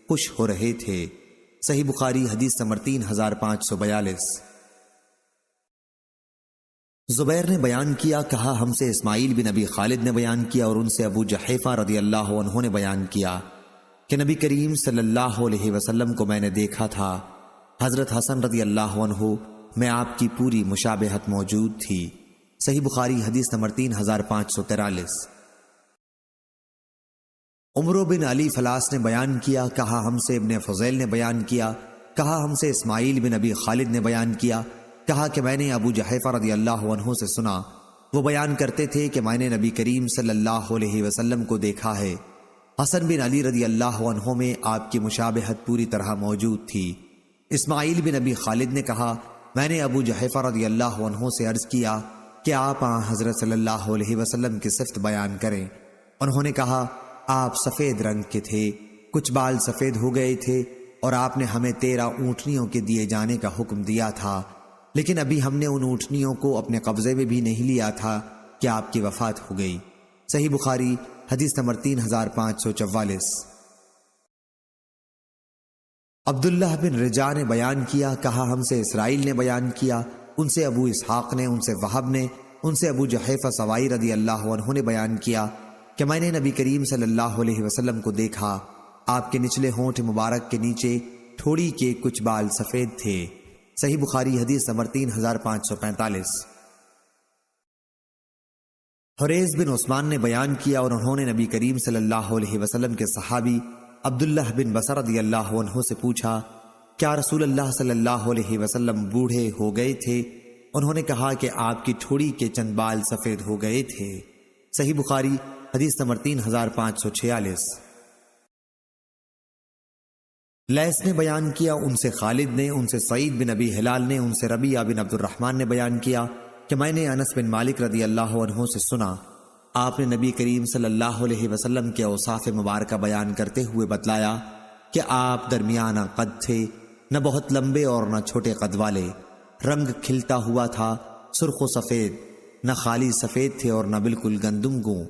خوش ہو رہے تھے۔ صحیح بخاری حدیث نمبر 3542۔ زبیر نے بیان کیا، کہا ہم سے اسماعیل بن ابی خالد نے بیان کیا اور ان سے ابو جحیفہ رضی اللہ عنہ نے بیان کیا کہ نبی کریم صلی اللہ علیہ وسلم کو میں نے دیکھا تھا۔ حضرت حسن رضی اللہ عنہ میں آپ کی پوری مشابہت موجود تھی۔ صحیح بخاری حدیث نمبر 3543۔ عمرو بن علی فلاس نے بیان کیا، کہا ہم سے ابن فضیل نے بیان کیا، کہا ہم سے اسماعیل بن ابی خالد نے بیان کیا، کہا کہ میں نے ابو جحیفہ رضی اللہ عنہ سے سنا، وہ بیان کرتے تھے کہ میں نے نبی کریم صلی اللہ علیہ وسلم کو دیکھا ہے۔ حسن بن علی رضی اللہ عنہ میں آپ کی مشابہت پوری طرح موجود تھی۔ اسماعیل بن ابی خالد نے کہا میں نے ابو جحیفہ رضی اللہ عنہ سے عرض کیا کہ آپ حضرت صلی اللہ علیہ وسلم کی صفت بیان کریں۔ انہوں نے کہا آپ سفید رنگ کے تھے، کچھ بال سفید ہو گئے تھے اور آپ نے ہمیں 13 اونٹنیوں کے دیے جانے کا حکم دیا تھا، لیکن ابھی ہم نے ان اونٹنیوں کو اپنے قبضے میں بھی نہیں لیا تھا کہ آپ کی وفات ہو گئی۔ صحیح بخاری حدیث نمبر 3544۔ عبداللہ بن رجا نے بیان کیا، کہا ہم سے اسرائیل نے بیان کیا، ان سے ابو اسحاق نے، ان سے وہب نے، ان سے ابو جحیفہ سوائی رضی اللہ عنہ نے بیان کیا کہ میں نے نبی کریم صلی اللہ علیہ وسلم کو دیکھا، آپ کے نچلے ہونٹ مبارک کے نیچے ٹھوڑی کے کچھ بال سفید تھے۔ صحیح بخاری حدیث نمبر 3545۔ حریز بن عثمان نے بیان کیا اور انہوں نے نبی کریم صلی اللہ علیہ وسلم کے صحابی عبداللہ بن بصر رضی اللہ عنہ سے پوچھا کیا رسول اللہ صلی اللہ علیہ وسلم بوڑھے ہو گئے تھے؟ انہوں نے کہا کہ آپ کی ٹھوڑی کے چند بال سفید ہو گئے تھے۔ صحیح بخاری حدیث نمبر 3546۔ لیث نے بیان کیا، ان سے خالد نے، ان سے سعید بن ابی ہلال نے، ان سے ربیعہ بن عبد الرحمن نے بیان کیا کہ میں نے انس بن مالک رضی اللہ عنہ سے سنا، آپ نے نبی کریم صلی اللہ علیہ وسلم کے اوصاف مبارکہ بیان کرتے ہوئے بتلایا کہ آپ درمیانہ قد تھے، نہ بہت لمبے اور نہ چھوٹے قد والے، رنگ کھلتا ہوا تھا، سرخ و سفید، نہ خالی سفید تھے اور نہ بالکل گندم گوں،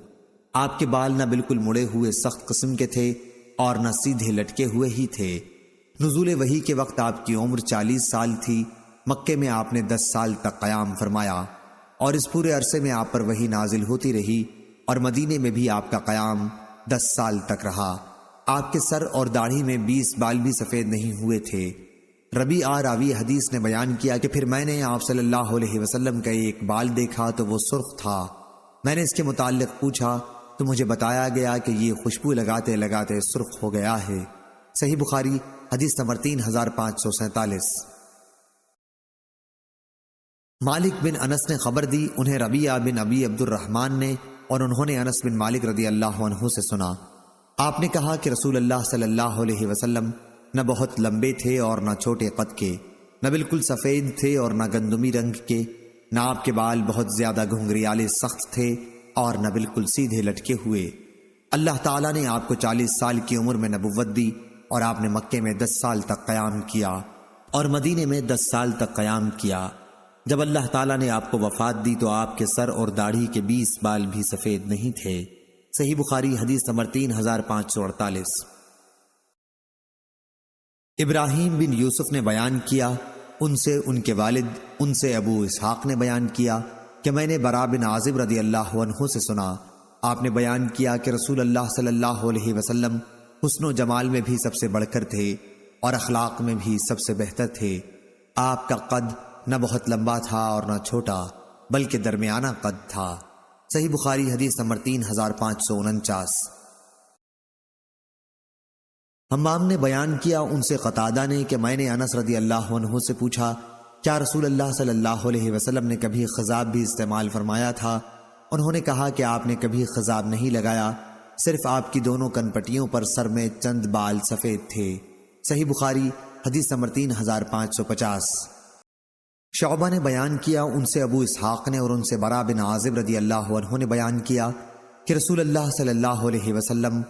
آپ کے بال نہ بالکل مڑے ہوئے سخت قسم کے تھے اور نہ سیدھے لٹکے ہوئے ہی تھے۔ نزول وحی کے وقت آپ کی عمر 40 سال تھی، مکے میں آپ نے 10 سال تک قیام فرمایا اور اس پورے عرصے میں آپ پر وحی نازل ہوتی رہی اور مدینے میں بھی آپ کا قیام 10 سال تک رہا۔ آپ کے سر اور داڑھی میں 20 بال بھی سفید نہیں ہوئے تھے۔ ربیعہ راوی حدیث نے بیان کیا کہ پھر میں نے آپ صلی اللہ علیہ وسلم کا ایک بال دیکھا تو وہ سرخ تھا، میں نے اس کے متعلق پوچھا تو مجھے بتایا گیا کہ یہ خوشبو لگاتے لگاتے سرخ ہو گیا ہے۔ صحیح بخاری حدیث نمبر 3547۔ مالک بن انس نے خبر دی، انہیں ربیعہ بن ابی عبد الرحمن نے اور انہوں نے انس بن مالک رضی اللہ عنہ سے سنا، آپ نے کہا کہ رسول اللہ صلی اللہ علیہ وسلم نہ بہت لمبے تھے اور نہ چھوٹے قد کے، نہ بالکل سفید تھے اور نہ گندمی رنگ کے، نہ آپ کے بال بہت زیادہ گھنگریالے سخت تھے اور نہ بالکل سیدھے لٹکے ہوئے۔ اللہ تعالیٰ نے آپ کو 40 سال کی عمر میں نبوت دی اور آپ نے مکے میں 10 سال تک قیام کیا اور مدینے میں 10 سال تک قیام کیا۔ جب اللہ تعالیٰ نے آپ کو وفات دی تو آپ کے سر اور داڑھی کے 20 بال بھی سفید نہیں تھے۔ صحیح بخاری حدیث نمبر 3548۔ ابراہیم بن یوسف نے بیان کیا، ان سے ان کے والد، ان سے ابو اسحاق نے بیان کیا کہ میں نے برا بن عازب رضی اللہ عنہ سے سنا، آپ نے بیان کیا کہ رسول اللہ صلی اللہ علیہ وسلم حسن و جمال میں بھی سب سے بڑھ کر تھے اور اخلاق میں بھی سب سے بہتر تھے۔ آپ کا قد نہ بہت لمبا تھا اور نہ چھوٹا، بلکہ درمیانہ قد تھا۔ صحیح بخاری حدیث نمبر 3549۔ حمام نے بیان کیا، ان سے قتادہ نے کہ میں نے انس رضی اللہ عنہ سے پوچھا، کیا رسول اللہ صلی اللہ علیہ وسلم نے کبھی خضاب بھی استعمال فرمایا تھا؟ انہوں نے کہا کہ آپ نے کبھی خضاب نہیں لگایا، صرف آپ کی دونوں کنپٹیوں پر سر میں چند بال سفید تھے۔ صحیح بخاری حدیث نمبر 3550۔ شعبہ نے بیان کیا، ان سے ابو اسحاق نے اور ان سے برا بن عازب رضی اللہ عنہ نے بیان کیا کہ رسول اللہ صلی اللہ علیہ وسلم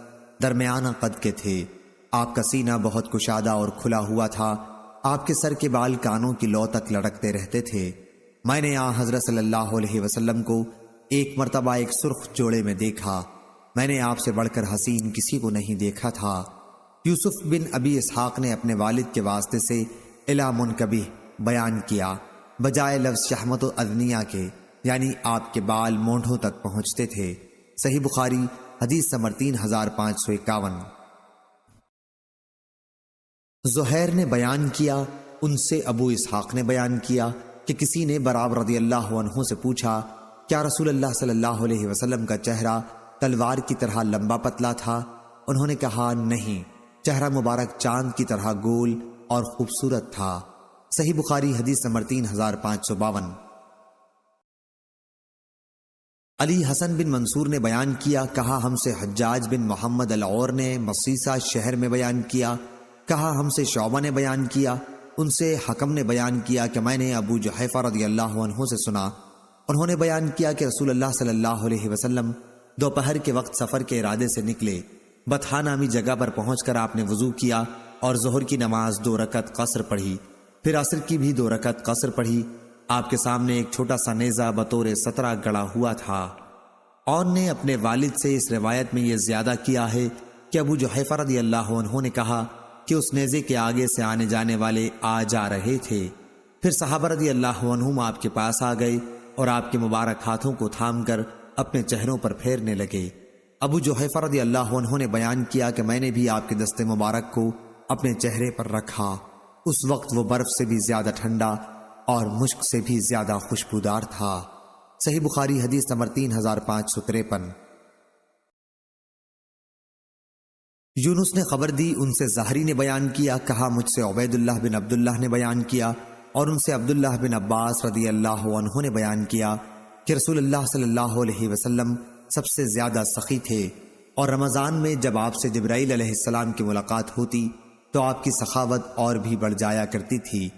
درمیانہ قد کے تھے، آپ کا سینہ بہت کشادہ اور کھلا ہوا تھا، آپ کے سر کے بال کانوں کی لو تک لڑکتے رہتے تھے۔ میں نے یہاں حضرت صلی اللہ علیہ وسلم کو ایک مرتبہ ایک سرخ جوڑے میں دیکھا، میں نے آپ سے بڑھ کر حسین کسی کو نہیں دیکھا تھا۔ یوسف بن ابی اسحاق نے اپنے والد کے واسطے سے الا منکبہ بیان کیا، بجائے لفظ شحمت و ادنیہ کے، یعنی آپ کے بال مونڈھوں تک پہنچتے تھے۔ صحیح بخاری حدیث نمبر 3551۔ زہیر نے بیان کیا، ان سے ابو اسحاق نے بیان کیا کہ کسی نے برا رضی اللہ عنہ سے پوچھا، کیا رسول اللہ صلی اللہ علیہ وسلم کا چہرہ تلوار کی طرح لمبا پتلا تھا؟ انہوں نے کہا نہیں، چہرہ مبارک چاند کی طرح گول اور خوبصورت تھا۔ صحیح بخاری حدیث نمبر 3552۔ علی حسن بن منصور نے بیان کیا، کہا ہم سے حجاج بن محمد العور نے مصیصہ شہر میں بیان کیا، کہا ہم سے شعبہ نے بیان کیا، ان سے حکم نے بیان کیا کہ میں نے ابو جحیفہ رضی اللہ عنہ سے سنا، انہوں نے بیان کیا کہ رسول اللہ صلی اللہ علیہ وسلم دوپہر کے وقت سفر کے ارادے سے نکلے، بطحا نامی جگہ پر پہنچ کر آپ نے وضو کیا اور ظہر کی نماز 2 رکعت قصر پڑھی، پھر عصر کی بھی 2 رکعت قصر پڑھی۔ آپ کے سامنے ایک چھوٹا سا نیزہ بطور سترہ گڑا ہوا تھا۔ اور نے اپنے والد سے اس روایت میں یہ زیادہ کیا ہے کہ ابو جحیفہ رضی اللہ عنہ نے کہا کہ اس نیزے کے آگے سے آنے جانے والے آ جا رہے تھے، پھر صحابہ رضی اللہ عنہم آپ کے پاس آ گئے اور آپ کے مبارک ہاتھوں کو تھام کر اپنے چہروں پر پھیرنے لگے۔ ابو جحیفہ رضی اللہ عنہ نے بیان کیا کہ میں نے بھی آپ کے دست مبارک کو اپنے چہرے پر رکھا، اس وقت وہ برف سے بھی زیادہ ٹھنڈا اور مشک سے بھی زیادہ خوشبودار تھا۔ صحیح بخاری حدیث نمبر 3553۔ یونس نے خبر دی، ان سے زہری نے بیان کیا، کہا مجھ سے عبید اللہ بن عبداللہ نے بیان کیا اور ان سے عبداللہ بن عباس رضی اللہ عنہ نے بیان کیا کہ رسول اللہ صلی اللہ علیہ وسلم سب سے زیادہ سخی تھے، اور رمضان میں جب آپ سے جبرائیل علیہ السلام کی ملاقات ہوتی تو آپ کی سخاوت اور بھی بڑھ جایا کرتی تھی۔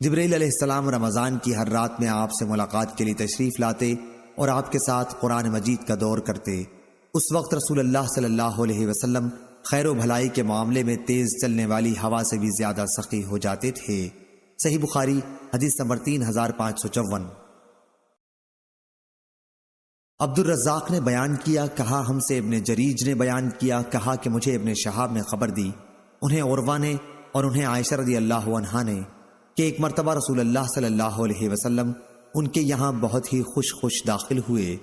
جبرائیل علیہ السلام رمضان کی ہر رات میں آپ سے ملاقات کے لیے تشریف لاتے اور آپ کے ساتھ قرآن مجید کا دور کرتے۔ اس وقت رسول اللہ صلی اللہ علیہ وسلم خیر و بھلائی کے معاملے میں تیز چلنے والی ہوا سے بھی زیادہ سخی ہو جاتے تھے۔ صحیح بخاری حدیث نمبر 3554۔ عبد الرزاق نے بیان کیا، کہا ہم سے ابن جریج نے بیان کیا، کہا کہ مجھے ابن شہاب نے خبر دی، انہیں عروہ نے اور انہیں عائشہ رضی اللہ عنہا نے، کہ ایک مرتبہ رسول اللہ صلی اللہ علیہ وسلم ان کے یہاں بہت ہی خوش داخل ہوئے،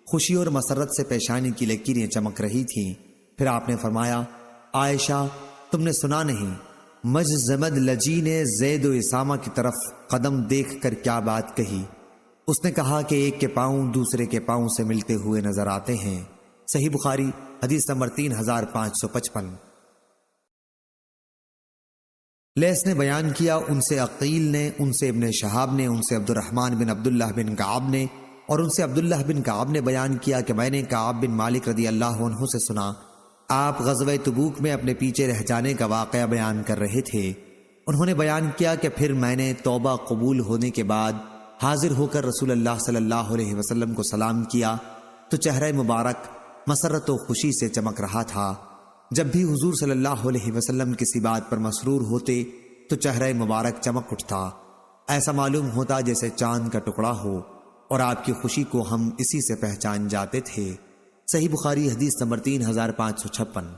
خوشی اور مسرت سے پیشانی کی لکیریں چمک رہی تھیں۔ پھر آپ نے فرمایا، عائشہ تم نے سنا نہیں مجزمد لجی نے زید و اسامہ کی طرف قدم دیکھ کر کیا بات کہی؟ اس نے کہا کہ ایک کے پاؤں دوسرے کے پاؤں سے ملتے ہوئے نظر آتے ہیں۔ صحیح بخاری حدیث نمبر 3555۔ لیث نے بیان کیا، ان سے عقیل نے، ان سے ابن شہاب نے، ان سے عبد الرحمن بن عبداللہ بن کعب نے اور ان سے عبداللہ بن کعب نے بیان کیا کہ میں نے کعب بن مالک رضی اللہ عنہ سے سنا، آپ غزوہ تبوک میں اپنے پیچھے رہ جانے کا واقعہ بیان کر رہے تھے۔ انہوں نے بیان کیا کہ پھر میں نے توبہ قبول ہونے کے بعد حاضر ہو کر رسول اللہ صلی اللہ علیہ وسلم کو سلام کیا تو چہرہ مبارک مسرت و خوشی سے چمک رہا تھا۔ جب بھی حضور صلی اللہ علیہ وسلم کسی بات پر مسرور ہوتے تو چہرہ مبارک چمک اٹھتا، ایسا معلوم ہوتا جیسے چاند کا ٹکڑا ہو، اور آپ کی خوشی کو ہم اسی سے پہچان جاتے تھے۔ صحیح بخاری حدیث نمبر 3556۔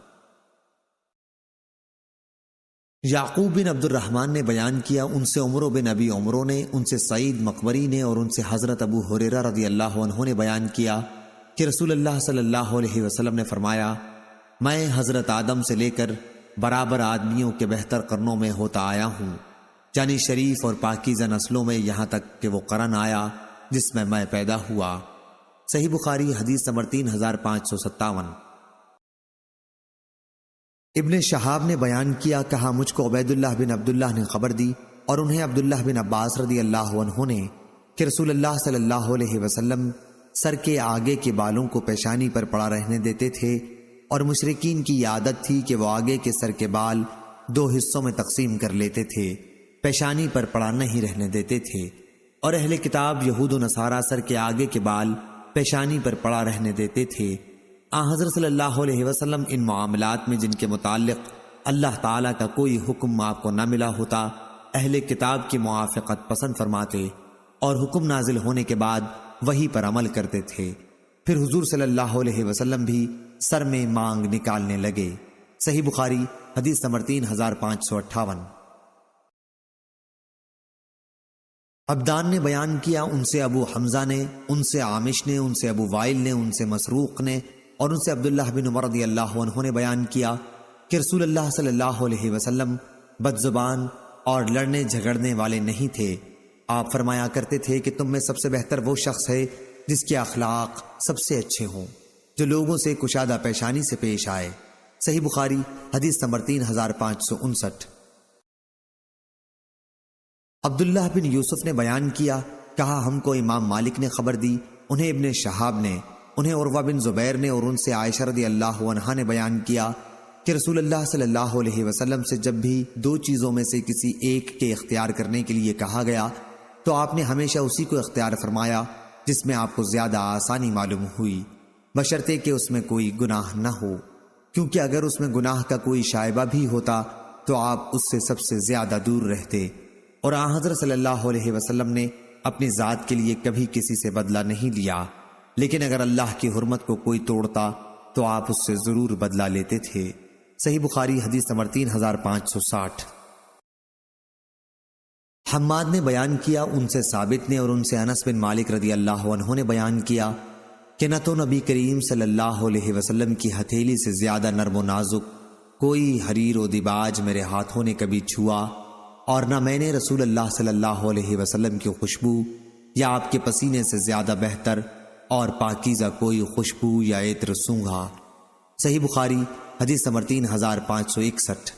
یعقوب بن عبد الرحمن نے بیان کیا، ان سے عمرو بن ابی عمرو نے، ان سے سعید مقبری نے، اور ان سے حضرت ابو ہریرہ رضی اللہ عنہ نے بیان کیا کہ رسول اللہ صلی اللہ علیہ وسلم نے فرمایا، میں حضرت آدم سے لے کر برابر آدمیوں کے بہتر قرنوں میں ہوتا آیا ہوں، یعنی شریف اور پاکیزہ نسلوں میں، یہاں تک کہ وہ قرن آیا جس میں پیدا ہوا۔ صحیح بخاری حدیث نمبر 3557۔ ابن شہاب نے بیان کیا، کہا مجھ کو عبید اللہ بن عبداللہ نے خبر دی، اور انہیں عبداللہ بن عباس رضی اللہ عنہ نے، کہ رسول اللہ صلی اللہ علیہ وسلم سر کے آگے کے بالوں کو پیشانی پر پڑا رہنے دیتے تھے، اور مشرکین کی یہ عادت تھی کہ وہ آگے کے سر کے بال 2 حصوں میں تقسیم کر لیتے تھے، پیشانی پر پڑا نہیں رہنے دیتے تھے، اور اہل کتاب یہود و نصارہ سر کے آگے کے بال پیشانی پر پڑا رہنے دیتے تھے۔ حضرت صلی اللہ علیہ وسلم ان معاملات میں جن کے متعلق اللہ تعالیٰ کا کوئی حکم آپ کو نہ ملا ہوتا، اہل کتاب کی موافقت پسند فرماتے اور حکم نازل ہونے کے بعد وہی پر عمل کرتے تھے۔ پھر حضور صلی اللہ علیہ وسلم بھی سر میں مانگ نکالنے لگے۔ صحیح بخاری حدیث نمبر 3558۔ عبدان نے بیان کیا، ان سے ابو حمزہ نے، ان سے عامش نے، ان سے ابو وائل نے، ان سے مسروق نے، اور ان سے عبداللہ بن عمر رضی اللہ عنہ نے بیان کیا کہ رسول اللہ صلی اللہ علیہ وسلم بد زبان اور لڑنے جھگڑنے والے نہیں تھے۔ آپ فرمایا کرتے تھے کہ تم میں سب سے بہتر وہ شخص ہے جس کے اخلاق سب سے اچھے ہوں، جو لوگوں سے کشادہ پیشانی سے پیش آئے۔ صحیح بخاری حدیث نمبر 3559۔ عبداللہ بن یوسف نے بیان کیا، کہا ہم کو امام مالک نے خبر دی، انہیں ابن شہاب نے، انہیں عروہ بن زبیر نے، اور ان سے عائشہ رضی اللہ عنہا نے بیان کیا کہ رسول اللہ صلی اللہ علیہ وسلم سے جب بھی 2 چیزوں میں سے کسی ایک کے اختیار کرنے کے لیے کہا گیا تو آپ نے ہمیشہ اسی کو اختیار فرمایا جس میں آپ کو زیادہ آسانی معلوم ہوئی، بشرطے کہ اس میں کوئی گناہ نہ ہو، کیونکہ اگر اس میں گناہ کا کوئی شائبہ بھی ہوتا تو آپ اس سے سب سے زیادہ دور رہتے۔ اور حضرت صلی اللہ علیہ وسلم نے اپنی ذات کے لیے کبھی کسی سے بدلہ نہیں لیا، لیکن اگر اللہ کی حرمت کو کوئی توڑتا تو آپ اس سے ضرور بدلہ لیتے تھے۔ صحیح بخاری حدیث نمبر 3560۔ حماد نے بیان کیا، ان سے ثابت نے، اور ان سے انس بن مالک رضی اللہ عنہ نے بیان کیا کہ نہ تو نبی کریم صلی اللہ علیہ وسلم کی ہتھیلی سے زیادہ نرم و نازک کوئی حریر و دیباج میرے ہاتھوں نے کبھی چھوا، اور نہ میں نے رسول اللہ صلی اللہ علیہ وسلم کی خوشبو یا آپ کے پسینے سے زیادہ بہتر اور پاکیزہ کوئی خوشبو یا عطر سونگھا۔ صحیح بخاری حدیث نمبر 3561۔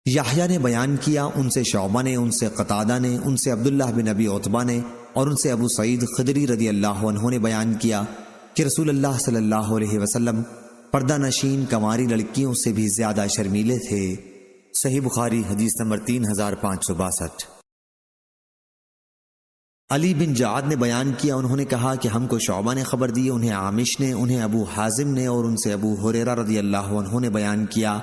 یحییٰ نے بیان کیا، ان سے شعبہ نے، ان سے قتادہ نے، ان سے عبداللہ بن ابی عتبہ نے، اور ان سے ابو سعید خدری رضی اللہ عنہ نے بیان کیا کہ رسول اللہ صلی اللہ علیہ وسلم پردہ نشین کنواری لڑکیوں سے بھی زیادہ شرمیلے تھے۔ صحیح بخاری حدیث نمبر 3562۔ علی بن جعد نے بیان کیا، انہوں نے کہا کہ ہم کو شعبہ نے خبر دی، انہیں عامش نے، انہیں ابو حازم نے، اور ان سے ابو ہریرہ رضی اللہ عنہ نے بیان کیا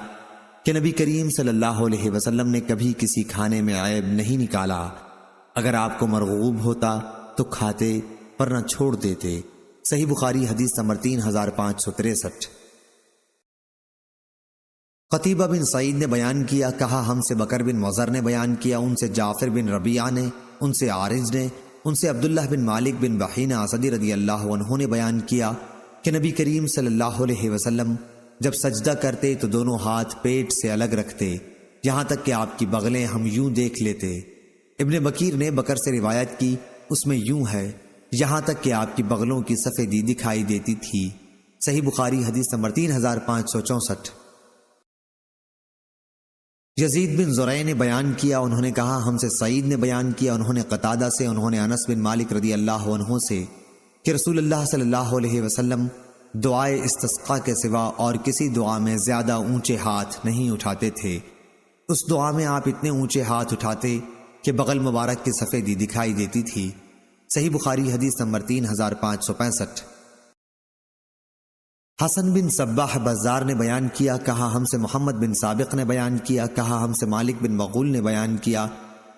کہ نبی کریم صلی اللہ علیہ وسلم نے کبھی کسی کھانے میں عیب نہیں نکالا، اگر آپ کو مرغوب ہوتا تو کھاتے ورنہ چھوڑ دیتے۔ صحیح بخاری حدیث نمبر 3563۔ قتیبہ بن سعید نے بیان کیا، کہا ہم سے بکر بن مضر نے بیان کیا، ان سے جعفر بن ربیعہ نے، ان سے عارج نے، ان سے عبداللہ بن مالک بن بحینہ اسدی رضی اللہ عنہ نے بیان کیا کہ نبی کریم صلی اللہ علیہ وسلم جب سجدہ کرتے تو دونوں ہاتھ پیٹ سے الگ رکھتے، یہاں تک کہ آپ کی بغلیں ہم یوں دیکھ لیتے۔ ابن بکیر نے بکر سے روایت کی، اس میں یوں ہے، یہاں تک کہ آپ کی بغلوں کی سفیدی دکھائی دیتی تھی۔ صحیح بخاری حدیث نمبر 3564۔ یزید بن زرع نے بیان کیا، انہوں نے کہا ہم سے سعید نے بیان کیا، انہوں نے قتادہ سے، انہوں نے انس بن مالک رضی اللہ عنہ سے کہ رسول اللہ صلی اللہ علیہ وسلم دعائے استسقاء کے سوا اور کسی دعا میں زیادہ اونچے ہاتھ نہیں اٹھاتے تھے۔ اس دعا میں آپ اتنے اونچے ہاتھ اٹھاتے کہ بغل مبارک کی سفیدی دکھائی دیتی تھی۔ صحیح بخاری حدیث نمبر 3565۔ حسن بن صباح بزار نے بیان کیا، کہا ہم سے محمد بن سابق نے بیان کیا، کہا ہم سے مالک بن مغول نے بیان کیا،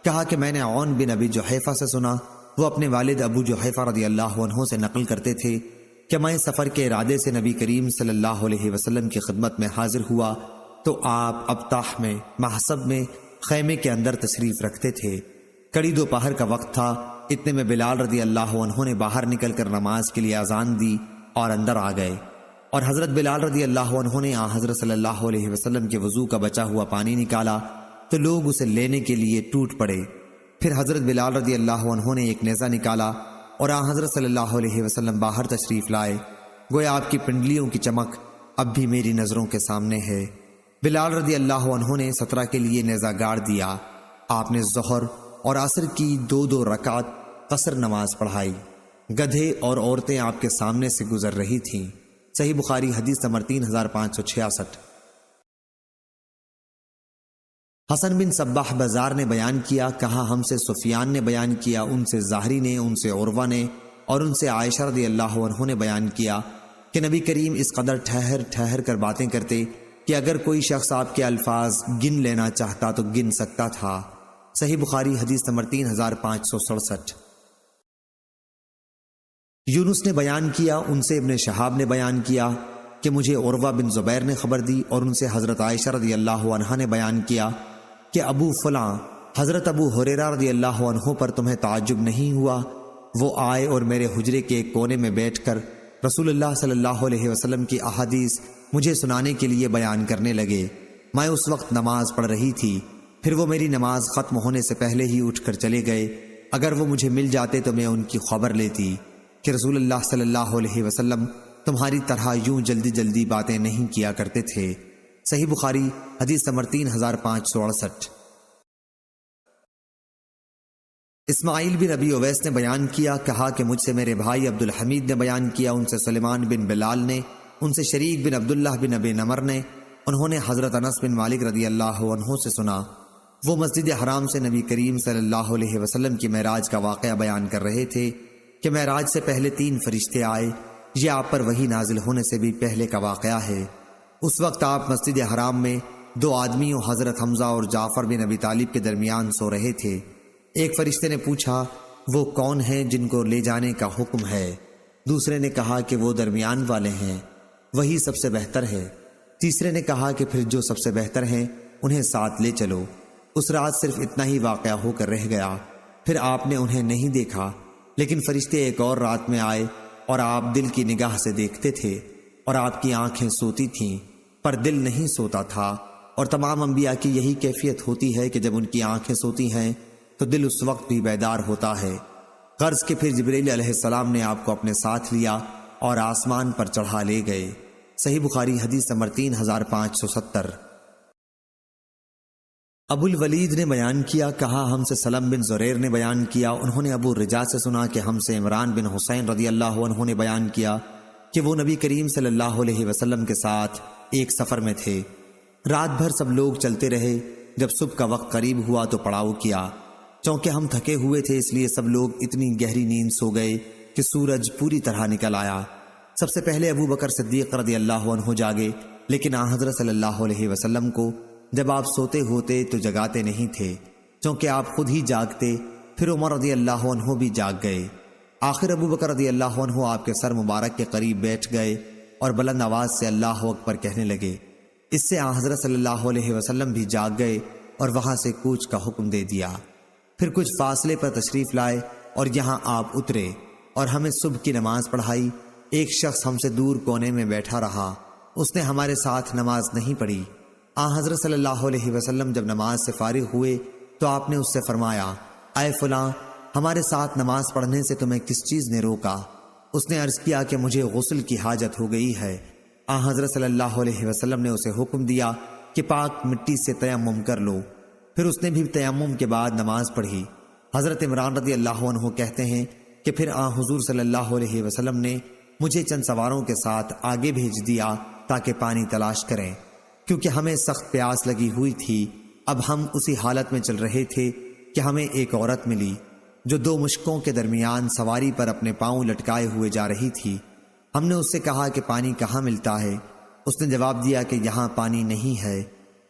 کہا کہ میں نے عون بن ابی جحیفہ سے سنا، وہ اپنے والد ابو جحیفہ رضی اللہ عنہ سے نقل کرتے تھے کہ میں سفر کے ارادے سے نبی کریم صلی اللہ علیہ وسلم کی خدمت میں حاضر ہوا تو آپ ابطاح میں محصب میں خیمے کے اندر تشریف رکھتے تھے۔ کڑی دوپہر کا وقت تھا، اتنے میں بلال رضی اللہ عنہ نے باہر نکل کر نماز کے لیے اذان دی اور اندر آ گئے، اور حضرت بلال رضی اللہ عنہ نے حضرت صلی اللہ علیہ وسلم کے وضو کا بچا ہوا پانی نکالا تو لوگ اسے لینے کے لیے ٹوٹ پڑے۔ پھر حضرت بلال رضی اللہ عنہ نے ایک نیزہ نکالا اور حضرت صلی اللہ علیہ وسلم باہر تشریف لائے، گویا آپ کی پنڈلیوں کی چمک اب بھی میری نظروں کے سامنے ہے۔ بلال رضی اللہ عنہ نے 17 کے لیے نیزہ گاڑ دیا۔ آپ نے ظہر اور عصر کی 2 رکعت قصر نماز پڑھائی۔ گدھے اور عورتیں آپ کے سامنے سے گزر رہی تھیں۔ صحیح بخاری حدیث نمبر 3566۔ حسن بن صباح بزار نے بیان کیا، کہا ہم سے سفیان نے بیان کیا، ان سے زہری نے، ان سے عروہ نے اور ان سے عائشہ رضی اللہ عنہ نے بیان کیا کہ نبی کریم اس قدر ٹھہر ٹھہر کر باتیں کرتے کہ اگر کوئی شخص آپ کے الفاظ گن لینا چاہتا تو گن سکتا تھا۔ صحیح بخاری حدیث نمبر 3567۔ یونس نے بیان کیا، ان سے ابن شہاب نے بیان کیا کہ مجھے عروہ بن زبیر نے خبر دی، اور ان سے حضرت عائشہ رضی اللہ عنہا نے بیان کیا کہ ابو فلاں حضرت ابو ہریرہ رضی اللہ عنہ پر تمہیں تعجب نہیں ہوا؟ وہ آئے اور میرے حجرے کے ایک کونے میں بیٹھ کر رسول اللہ صلی اللہ علیہ وسلم کی احادیث مجھے سنانے کے لیے بیان کرنے لگے۔ میں اس وقت نماز پڑھ رہی تھی، پھر وہ میری نماز ختم ہونے سے پہلے ہی اٹھ کر چلے گئے۔ اگر وہ مجھے مل جاتے تو میں ان کی خبر لیتی کہ رسول اللہ صلی اللہ علیہ وسلم تمہاری طرح یوں جلدی جلدی باتیں نہیں کیا کرتے تھے۔ صحیح بخاری حدیث نمبر 3568۔ اسماعیل بن ابی اویس نے بیان کیا، کہا کہ مجھ سے میرے بھائی عبد الحمید نے بیان کیا، ان سے سلیمان بن بلال نے، ان سے شریک بن عبداللہ بن ابی نمر نے، انہوں نے حضرت انس بن مالک رضی اللہ عنہ سے سنا، وہ مسجد حرام سے نبی کریم صلی اللہ علیہ وسلم کی معراج کا واقعہ بیان کر رہے تھے کہ معراج سے پہلے 3 فرشتے آئے۔ یہ آپ پر وحی نازل ہونے سے بھی پہلے کا واقعہ ہے۔ اس وقت آپ مسجد حرام میں 2 آدمیوں حضرت حمزہ اور جعفر بن ابی طالب کے درمیان سو رہے تھے۔ ایک فرشتے نے پوچھا، وہ کون ہیں جن کو لے جانے کا حکم ہے؟ دوسرے نے کہا کہ وہ درمیان والے ہیں، وہی سب سے بہتر ہے۔ تیسرے نے کہا کہ پھر جو سب سے بہتر ہیں انہیں ساتھ لے چلو۔ اس رات صرف اتنا ہی واقعہ ہو کر رہ گیا، پھر آپ نے انہیں نہیں دیکھا، لیکن فرشتے ایک اور رات میں آئے اور آپ دل کی نگاہ سے دیکھتے تھے، اور آپ کی آنکھیں سوتی تھیں پر دل نہیں سوتا تھا، اور تمام انبیاء کی یہی کیفیت ہوتی ہے کہ جب ان کی آنکھیں سوتی ہیں تو دل اس وقت بھی بیدار ہوتا ہے۔ غرض کہ پھر جبریل علیہ السلام نے آپ کو اپنے ساتھ لیا اور آسمان پر چڑھا لے گئے۔ صحیح بخاری حدیث نمبر 3570۔ ابو الولید نے بیان کیا، کہا ہم سے سلم بن زریر نے بیان کیا، انہوں نے ابو الرجاء سے سنا کہ ہم سے عمران بن حسین رضی اللہ عنہ نے بیان کیا کہ وہ نبی کریم صلی اللہ علیہ وسلم کے ساتھ ایک سفر میں تھے۔ رات بھر سب لوگ چلتے رہے، جب صبح کا وقت قریب ہوا تو پڑاؤ کیا۔ چونکہ ہم تھکے ہوئے تھے اس لیے سب لوگ اتنی گہری نیند سو گئے کہ سورج پوری طرح نکل آیا۔ سب سے پہلے ابو بکر صدیق رضی اللہ عنہ جاگے، لیکن حضرت صلی اللہ علیہ وسلم کو جب آپ سوتے ہوتے تو جگاتے نہیں تھے، چونکہ آپ خود ہی جاگتے۔ پھر عمر رضی اللہ عنہ بھی جاگ گئے۔ آخر ابو بکر رضی اللہ عنہ آپ کے سر مبارک کے قریب بیٹھ گئے اور بلند آواز سے اللہ اکبر کہنے لگے۔ اس سے حضرت صلی اللہ علیہ وسلم بھی جاگ گئے اور وہاں سے کوچ کا حکم دے دیا۔ پھر کچھ فاصلے پر تشریف لائے اور یہاں آپ اترے اور ہمیں صبح کی نماز پڑھائی۔ ایک شخص ہم سے دور کونے میں بیٹھا رہا، اس نے ہمارے ساتھ نماز نہیں پڑھی۔ حضرت صلی اللہ علیہ وسلم جب نماز سے فارغ ہوئے تو آپ نے اس سے فرمایا، اے فلاں، ہمارے ساتھ نماز پڑھنے سے تمہیں کس چیز نے روکا؟ اس نے عرض کیا کہ مجھے غسل کی حاجت ہو گئی ہے۔ حضرت صلی اللہ علیہ وسلم نے اسے حکم دیا کہ پاک مٹی سے تیمم کر لو۔ پھر اس نے بھی تیمم کے بعد نماز پڑھی۔ حضرت عمران رضی اللہ عنہ کہتے ہیں کہ پھر حضور صلی اللہ علیہ وسلم نے مجھے چند سواروں کے ساتھ آگے بھیج دیا تاکہ پانی تلاش کریں، کیونکہ ہمیں سخت پیاس لگی ہوئی تھی۔ اب ہم اسی حالت میں چل رہے تھے کہ ہمیں ایک عورت ملی جو 2 مشکوں کے درمیان سواری پر اپنے پاؤں لٹکائے ہوئے جا رہی تھی۔ ہم نے اس سے کہا کہ پانی کہاں ملتا ہے؟ اس نے جواب دیا کہ یہاں پانی نہیں ہے۔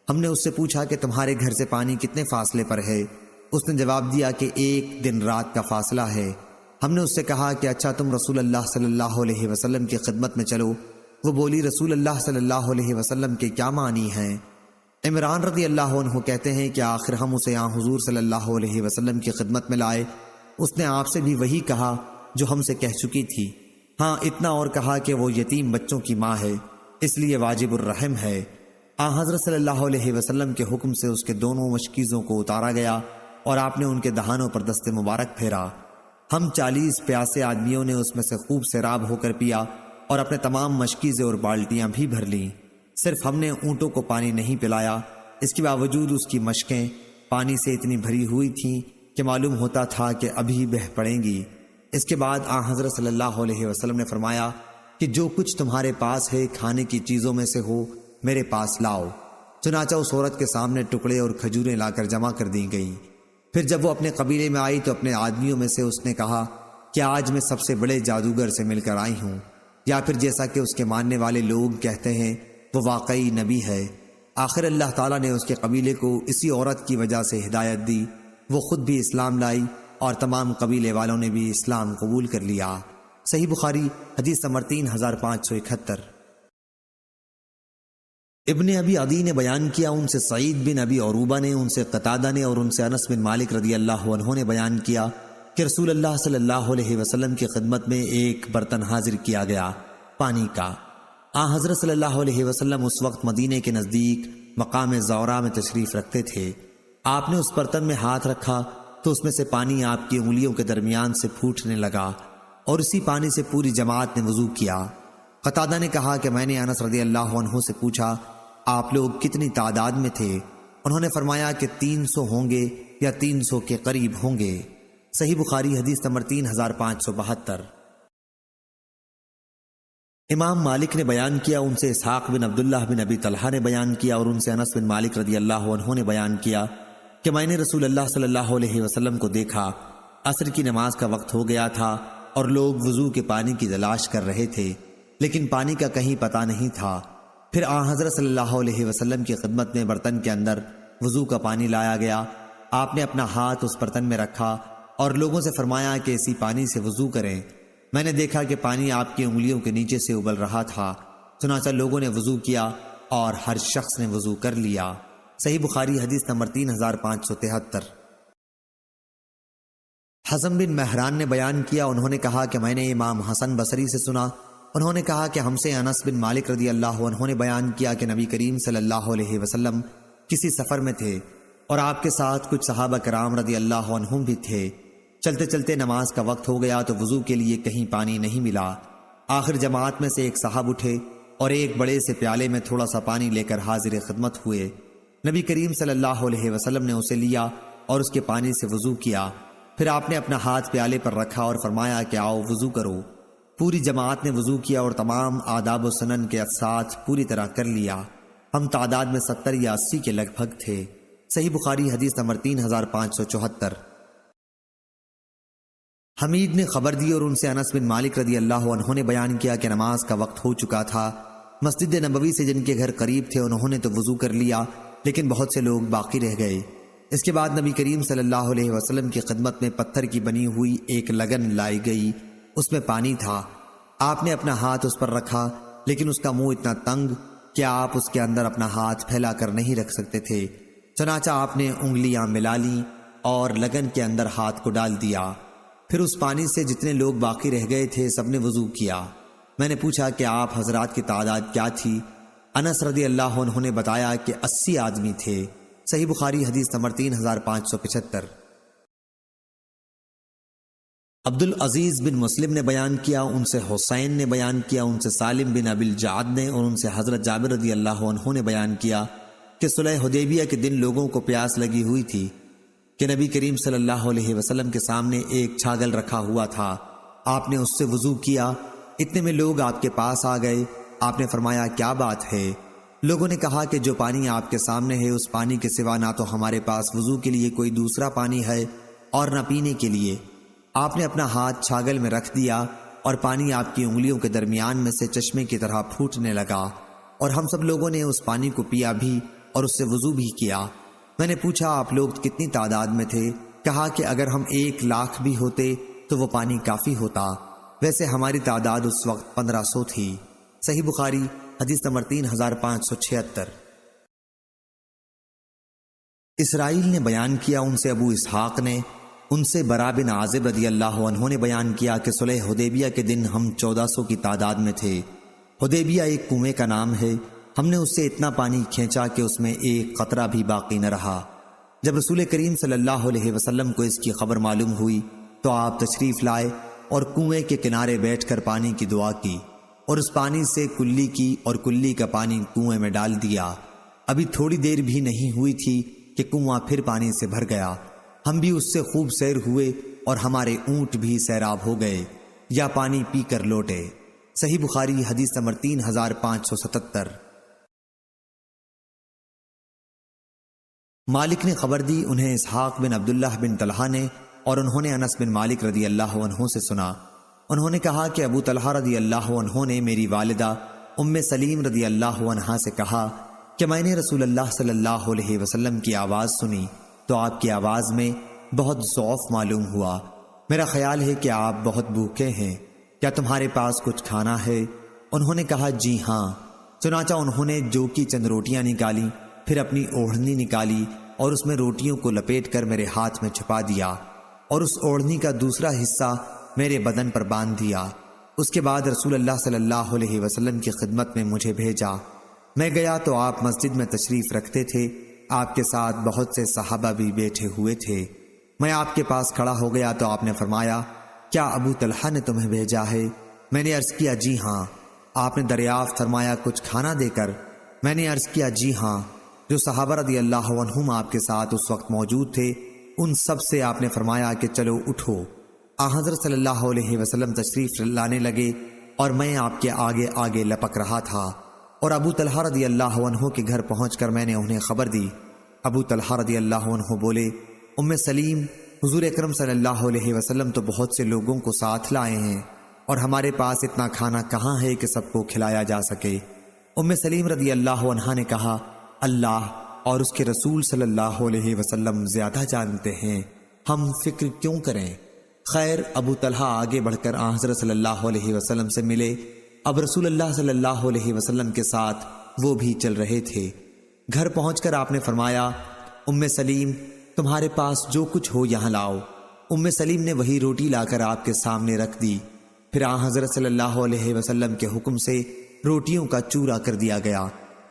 ہم نے اس سے پوچھا کہ تمہارے گھر سے پانی کتنے فاصلے پر ہے؟ اس نے جواب دیا کہ 1 دن رات کا فاصلہ ہے۔ ہم نے اس سے کہا کہ اچھا تم رسول اللہ صلی اللہ علیہ وسلم کی خدمت میں چلو۔ وہ بولی رسول اللہ صلی اللہ علیہ وسلم کے کیا معنی ہیں؟ عمران رضی اللہ عنہ کہتے ہیں کہ آخر ہم اسے حضور صلی اللہ علیہ وسلم کی خدمت میں لائے۔ اس نے آپ سے بھی وہی کہا جو ہم سے کہہ چکی تھی، ہاں اتنا اور کہا کہ وہ یتیم بچوں کی ماں ہے، اس لیے واجب الرحم ہے۔ حضرت صلی اللہ علیہ وسلم کے حکم سے اس کے دونوں مشکیزوں کو اتارا گیا اور آپ نے ان کے دہانوں پر دست مبارک پھیرا۔ ہم 40 پیاسے آدمیوں نے اس میں سے خوب سیراب ہو کر پیا اور اپنے تمام مشکیزیں اور بالٹیاں بھی بھر لیں۔ صرف ہم نے اونٹوں کو پانی نہیں پلایا، اس کے باوجود اس کی مشکیں پانی سے اتنی بھری ہوئی تھیں کہ معلوم ہوتا تھا کہ ابھی بہہ پڑیں گی۔ اس کے بعد حضرت صلی اللہ علیہ وسلم نے فرمایا کہ جو کچھ تمہارے پاس ہے کھانے کی چیزوں میں سے ہو میرے پاس لاؤ۔ چنانچہ اس عورت کے سامنے ٹکڑے اور کھجوریں لا کر جمع کر دی گئیں۔ پھر جب وہ اپنے قبیلے میں آئی تو اپنے آدمیوں میں سے اس نے کہا کہ آج میں سب سے بڑے جادوگر سے مل کر آئی ہوں، یا پھر جیسا کہ اس کے ماننے والے لوگ کہتے ہیں وہ واقعی نبی ہے۔ آخر اللہ تعالیٰ نے اس کے قبیلے کو اسی عورت کی وجہ سے ہدایت دی، وہ خود بھی اسلام لائی اور تمام قبیلے والوں نے بھی اسلام قبول کر لیا۔ صحیح بخاری حدیث نمبر 3571۔ ابن ابی عدی نے بیان کیا، ان سے سعید بن ابی عروبہ نے، ان سے قتادہ نے اور ان سے انس بن مالک رضی اللہ عنہ نے بیان کیا کہ رسول اللہ صلی اللہ علیہ وسلم کی خدمت میں ایک برتن حاضر کیا گیا پانی کا۔ حضرت صلی اللہ علیہ وسلم اس وقت مدینے کے نزدیک مقام زورا میں تشریف رکھتے تھے۔ آپ نے اس برتن میں ہاتھ رکھا تو اس میں سے پانی آپ کی انگلیوں کے درمیان سے پھوٹنے لگا اور اسی پانی سے پوری جماعت نے وضو کیا۔ قتادہ نے کہا کہ میں نے انس رضی اللہ عنہ سے پوچھا آپ لوگ کتنی تعداد میں تھے؟ انہوں نے فرمایا کہ 300 ہوں گے یا 300 کے قریب ہوں گے۔ صحیح بخاری حدیث نمبر 3572۔ امام مالک نے بیان کیا، ان سے اسحاق بن عبداللہ بن ابی طلحہ نے بیان کیا اور ان سے انس بن مالک رضی اللہ عنہ نے بیان کیا کہ میں نے رسول اللہ صلی اللہ علیہ وسلم کو دیکھا، عصر کی نماز کا وقت ہو گیا تھا اور لوگ وضو کے پانی کی تلاش کر رہے تھے، لیکن پانی کا کہیں پتہ نہیں تھا۔ پھر حضرت صلی اللہ علیہ وسلم کی خدمت میں برتن کے اندر وضو کا پانی لایا گیا۔ آپ نے اپنا ہاتھ اس برتن میں رکھا اور لوگوں سے فرمایا کہ اسی پانی سے وضو کریں۔ میں نے دیکھا کہ پانی آپ کی انگلیوں کے نیچے سے ابل رہا تھا، چنانچہ لوگوں نے وضو کیا اور ہر شخص نے وضو کر لیا۔ صحیح بخاری حدیث نمبر 3573۔ حزم بن مہران نے بیان کیا، انہوں نے کہا کہ میں نے امام حسن بصری سے سنا، انہوں نے کہا کہ ہم سے انس بن مالک رضی اللہ عنہ نے بیان کیا کہ نبی کریم صلی اللہ علیہ وسلم کسی سفر میں تھے اور آپ کے ساتھ کچھ صحابہ کرام رضی اللہ عنہم بھی تھے۔ چلتے چلتے نماز کا وقت ہو گیا تو وضو کے لیے کہیں پانی نہیں ملا۔ آخر جماعت میں سے ایک صاحب اٹھے اور ایک بڑے سے پیالے میں تھوڑا سا پانی لے کر حاضر خدمت ہوئے۔ نبی کریم صلی اللہ علیہ وسلم نے اسے لیا اور اس کے پانی سے وضو کیا۔ پھر آپ نے اپنا ہاتھ پیالے پر رکھا اور فرمایا کہ آؤ وضو کرو۔ پوری جماعت نے وضو کیا اور تمام آداب و سنن کے ساتھ پوری طرح کر لیا۔ ہم تعداد میں 70 یا 80 کے لگ بھگ تھے۔ صحیح بخاری حدیث نمبر 3574۔ حمید نے خبر دی اور ان سے انس بن مالک رضی اللہ عنہ نے بیان کیا کہ نماز کا وقت ہو چکا تھا۔ مسجد نبوی سے جن کے گھر قریب تھے انہوں نے تو وضو کر لیا، لیکن بہت سے لوگ باقی رہ گئے۔ اس کے بعد نبی کریم صلی اللہ علیہ وسلم کی خدمت میں پتھر کی بنی ہوئی ایک لگن لائی گئی، اس میں پانی تھا۔ آپ نے اپنا ہاتھ اس پر رکھا، لیکن اس کا منہ اتنا تنگ کہ آپ اس کے اندر اپنا ہاتھ پھیلا کر نہیں رکھ سکتے تھے۔ چنانچہ آپ نے انگلیاں ملا لیں اور لگن کے اندر ہاتھ کو ڈال دیا۔ پھر اس پانی سے جتنے لوگ باقی رہ گئے تھے سب نے وضو کیا۔ میں نے پوچھا کہ آپ حضرات کی تعداد کیا تھی؟ انس رضی اللہ عنہ نے بتایا کہ 80 آدمی تھے۔ صحیح بخاری حدیث نمبر 3575۔ عبد العزیز بن مسلم نے بیان کیا، ان سے حسین نے بیان کیا، ان سے سالم بن ابی الجعد نے اور ان سے حضرت جابر رضی اللہ عنہ نے بیان کیا کہ صلح حدیبیہ کے دن لوگوں کو پیاس لگی ہوئی تھی کہ نبی کریم صلی اللہ علیہ وسلم کے سامنے ایک چھاگل رکھا ہوا تھا۔ آپ نے اس سے وضو کیا، اتنے میں لوگ آپ کے پاس آ گئے۔ آپ نے فرمایا کیا بات ہے؟ لوگوں نے کہا کہ جو پانی آپ کے سامنے ہے اس پانی کے سوا نہ تو ہمارے پاس وضو کے لیے کوئی دوسرا پانی ہے اور نہ پینے کے لیے۔ آپ نے اپنا ہاتھ چھاگل میں رکھ دیا اور پانی آپ کی انگلیوں کے درمیان میں سے چشمے کی طرح پھوٹنے لگا، اور ہم سب لوگوں نے اس پانی کو پیا بھی اور اس سے وضو بھی کیا۔ میں نے پوچھا آپ لوگ کتنی تعداد میں تھے؟ کہا کہ اگر ہم 1,00,000 بھی ہوتے تو وہ پانی کافی ہوتا، ویسے ہماری تعداد اس وقت 1500 تھی۔ صحیح بخاری حدیث نمبر 3576۔ اسرائیل نے بیان کیا، ان سے ابو اسحاق نے، ان سے برا بن عازب رضی اللہ عنہ نے بیان کیا کہ صلح حدیبیہ کے دن ہم 1400 کی تعداد میں تھے۔ حدیبیہ ایک کنویں کا نام ہے، ہم نے اس سے اتنا پانی کھینچا کہ اس میں ایک قطرہ بھی باقی نہ رہا۔ جب رسول کریم صلی اللہ علیہ وسلم کو اس کی خبر معلوم ہوئی تو آپ تشریف لائے اور کنویں کے کنارے بیٹھ کر پانی کی دعا کی، اور اس پانی سے کلی کی اور کلی کا پانی کنویں میں ڈال دیا۔ ابھی تھوڑی دیر بھی نہیں ہوئی تھی کہ کنواں پھر پانی سے بھر گیا۔ ہم بھی اس سے خوب سیر ہوئے اور ہمارے اونٹ بھی سیراب ہو گئے یا پانی پی کر لوٹے۔ صحیح بخاری حدیث نمبر 3577۔ مالک نے خبر دی، انہیں اسحاق بن عبداللہ بن طلحہ نے، اور انہوں نے انس بن مالک رضی اللہ عنہ سے سنا۔ انہوں نے کہا کہ ابو طلحہ رضی اللہ عنہ نے میری والدہ ام سلیم رضی اللہ عنہا سے کہا کہ میں نے رسول اللہ صلی اللہ علیہ وسلم کی آواز سنی تو آپ کی آواز میں بہت ضعف معلوم ہوا۔ میرا خیال ہے کہ آپ بہت بھوکے ہیں، کیا تمہارے پاس کچھ کھانا ہے؟ انہوں نے کہا جی ہاں۔ چنانچہ انہوں نے جو کی چند روٹیاں نکالی، پھر اپنی اوڑھنی نکالی اور اس میں روٹیوں کو لپیٹ کر میرے ہاتھ میں چھپا دیا، اور اس اوڑھنی کا دوسرا حصہ میرے بدن پر باندھ دیا۔ اس کے بعد رسول اللہ صلی اللہ علیہ وسلم کی خدمت میں مجھے بھیجا۔ میں گیا تو آپ مسجد میں تشریف رکھتے تھے، آپ کے ساتھ بہت سے صحابہ بھی بیٹھے ہوئے تھے۔ میں آپ کے پاس کھڑا ہو گیا تو آپ نے فرمایا کیا ابو طلحہ نے تمہیں بھیجا ہے؟ میں نے عرض کیا جی ہاں۔ آپ نے دریافت فرمایا کچھ کھانا دے کر؟ میں نے عرض کیا جی ہاں۔ جو صحابہ رضی اللہ عنہم آپ کے ساتھ اس وقت موجود تھے ان سب سے آپ نے فرمایا کہ چلو اٹھو۔ حضرت صلی اللہ علیہ وسلم تشریف لانے لگے اور میں آپ کے آگے آگے لپک رہا تھا، اور ابو طلحہ رضی اللہ عنہ کے گھر پہنچ کر میں نے انہیں خبر دی۔ ابو طلحہ رضی اللہ عنہ بولے ام سلیم، حضور اکرم صلی اللہ علیہ وسلم تو بہت سے لوگوں کو ساتھ لائے ہیں اور ہمارے پاس اتنا کھانا کہاں ہے کہ سب کو کھلایا جا سکے۔ ام سلیم رضی اللہ عنہا نے کہا اللہ اور اس کے رسول صلی اللہ علیہ وسلم زیادہ جانتے ہیں، ہم فکر کیوں کریں؟ خیر، ابو طلحہ آگے بڑھ کر حضرت صلی اللہ علیہ وسلم سے ملے۔ اب رسول اللہ صلی اللہ علیہ وسلم کے ساتھ وہ بھی چل رہے تھے۔ گھر پہنچ کر آپ نے فرمایا ام سلیم تمہارے پاس جو کچھ ہو یہاں لاؤ۔ ام سلیم نے وہی روٹی لا کر آپ کے سامنے رکھ دی۔ پھر حضرت صلی اللہ علیہ وسلم کے حکم سے روٹیوں کا چورا کر دیا گیا۔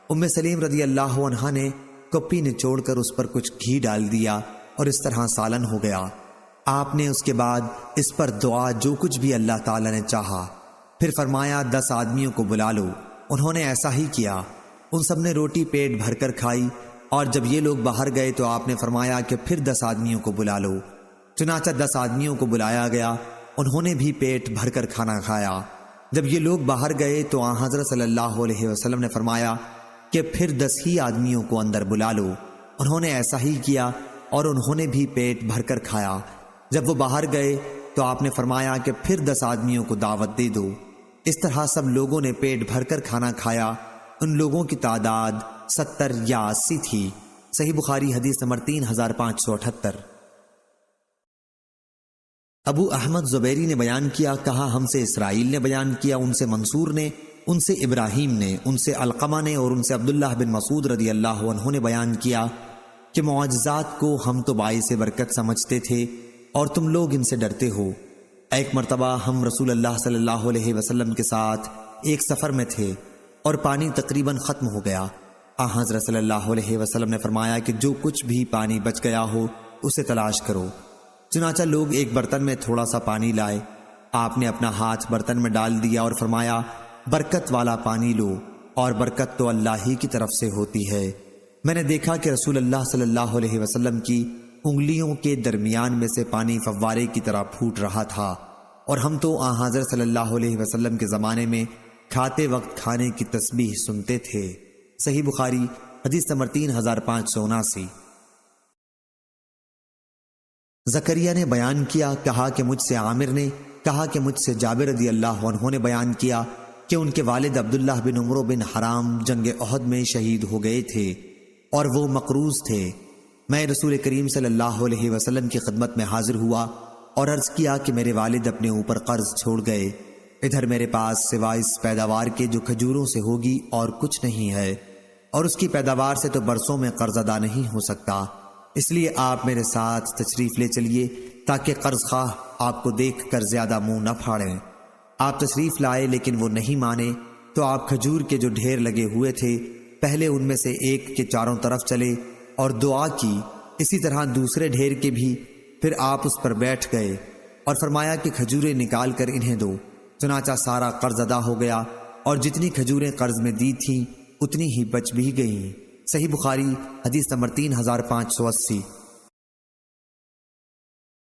ام سلیم رضی اللہ عنہا نے کپی نچوڑ کر اس پر کچھ گھی ڈال دیا اور اس طرح سالن ہو گیا۔ آپ نے اس کے بعد اس پر دعا جو کچھ بھی اللہ تعالی نے چاہا، پھر فرمایا 10 آدمیوں کو بلا لو۔ انہوں نے ایسا ہی کیا، ان سب نے روٹی پیٹ بھر کر کھائی، اور جب یہ لوگ باہر گئے تو آپ نے فرمایا کہ پھر 10 آدمیوں کو بلا لو۔ چنانچہ 10 آدمیوں کو بلایا گیا، انہوں نے بھی پیٹ بھر کر کھانا کھایا۔ جب یہ لوگ باہر گئے تو حضرت صلی اللہ علیہ وسلم نے فرمایا کہ پھر 10 ہی آدمیوں کو اندر بلا لو۔ انہوں نے ایسا ہی کیا اور انہوں نے بھی پیٹ بھر کر کھایا۔ جب وہ باہر گئے تو آپ نے فرمایا کہ پھر 10 آدمیوں کو دعوت دے دو۔ اس طرح سب لوگوں نے پیٹ بھر کر کھانا کھایا۔ ان لوگوں کی تعداد 70 یا 80 تھی۔ صحیح بخاری حدیث نمبر 3578۔ ابو احمد زبیری نے بیان کیا، کہا ہم سے اسرائیل نے بیان کیا، ان سے منصور نے، ان سے ابراہیم نے، ان سے علقمہ نے، اور ان سے عبداللہ بن مسعود رضی اللہ عنہ نے بیان کیا کہ معجزات کو ہم تو باعث برکت سمجھتے تھے اور تم لوگ ان سے ڈرتے ہو۔ ایک مرتبہ ہم رسول اللہ صلی اللہ علیہ وسلم کے ساتھ ایک سفر میں تھے اور پانی تقریباً ختم ہو گیا۔ حضرت صلی اللہ علیہ وسلم نے فرمایا کہ جو کچھ بھی پانی بچ گیا ہو اسے تلاش کرو۔ چنانچہ لوگ ایک برتن میں تھوڑا سا پانی لائے۔ آپ نے اپنا ہاتھ برتن میں ڈال دیا اور فرمایا برکت والا پانی لو، اور برکت تو اللہ ہی کی طرف سے ہوتی ہے۔ میں نے دیکھا کہ رسول اللہ صلی اللہ علیہ وسلم کی انگلیوں کے درمیان میں سے پانی فوارے کی طرح پھوٹ رہا تھا، اور ہم تو حضرت صلی اللہ علیہ وسلم کے زمانے میں کھاتے وقت کھانے کی تسبیح سنتے تھے۔ صحیح بخاری حدیث نمبر 3579۔ زکریا نے بیان کیا، کہا کہ مجھ سے عامر نے، کہا کہ مجھ سے جابر رضی اللہ عنہ نے بیان کیا کہ ان کے والد عبداللہ بن عمرو بن حرام جنگ احد میں شہید ہو گئے تھے اور وہ مقروض تھے۔ میں رسول کریم صلی اللہ علیہ وسلم کی خدمت میں حاضر ہوا اور عرض کیا کہ میرے والد اپنے اوپر قرض چھوڑ گئے، ادھر میرے پاس سوائے اس پیداوار کے جو کھجوروں سے ہوگی اور کچھ نہیں ہے، اور اس کی پیداوار سے تو برسوں میں قرض ادا نہیں ہو سکتا، اس لیے آپ میرے ساتھ تشریف لے چلیے تاکہ قرض خواہ آپ کو دیکھ کر زیادہ منہ نہ پھاڑیں۔ آپ تشریف لائے لیکن وہ نہیں مانے، تو آپ کھجور کے جو ڈھیر لگے ہوئے تھے پہلے ان میں سے ایک کے چاروں طرف چلے اور دعا کی، اسی طرح دوسرے ڈھیر کے بھی، پھر آپ اس پر بیٹھ گئے اور فرمایا کہ کھجوریں نکال کر انہیں دو۔ چنانچہ سارا قرض ادا ہو گیا اور جتنی کھجوریں قرض میں دی تھیں اتنی ہی بچ بھی گئیں۔ صحیح بخاری حدیث نمبر 3580۔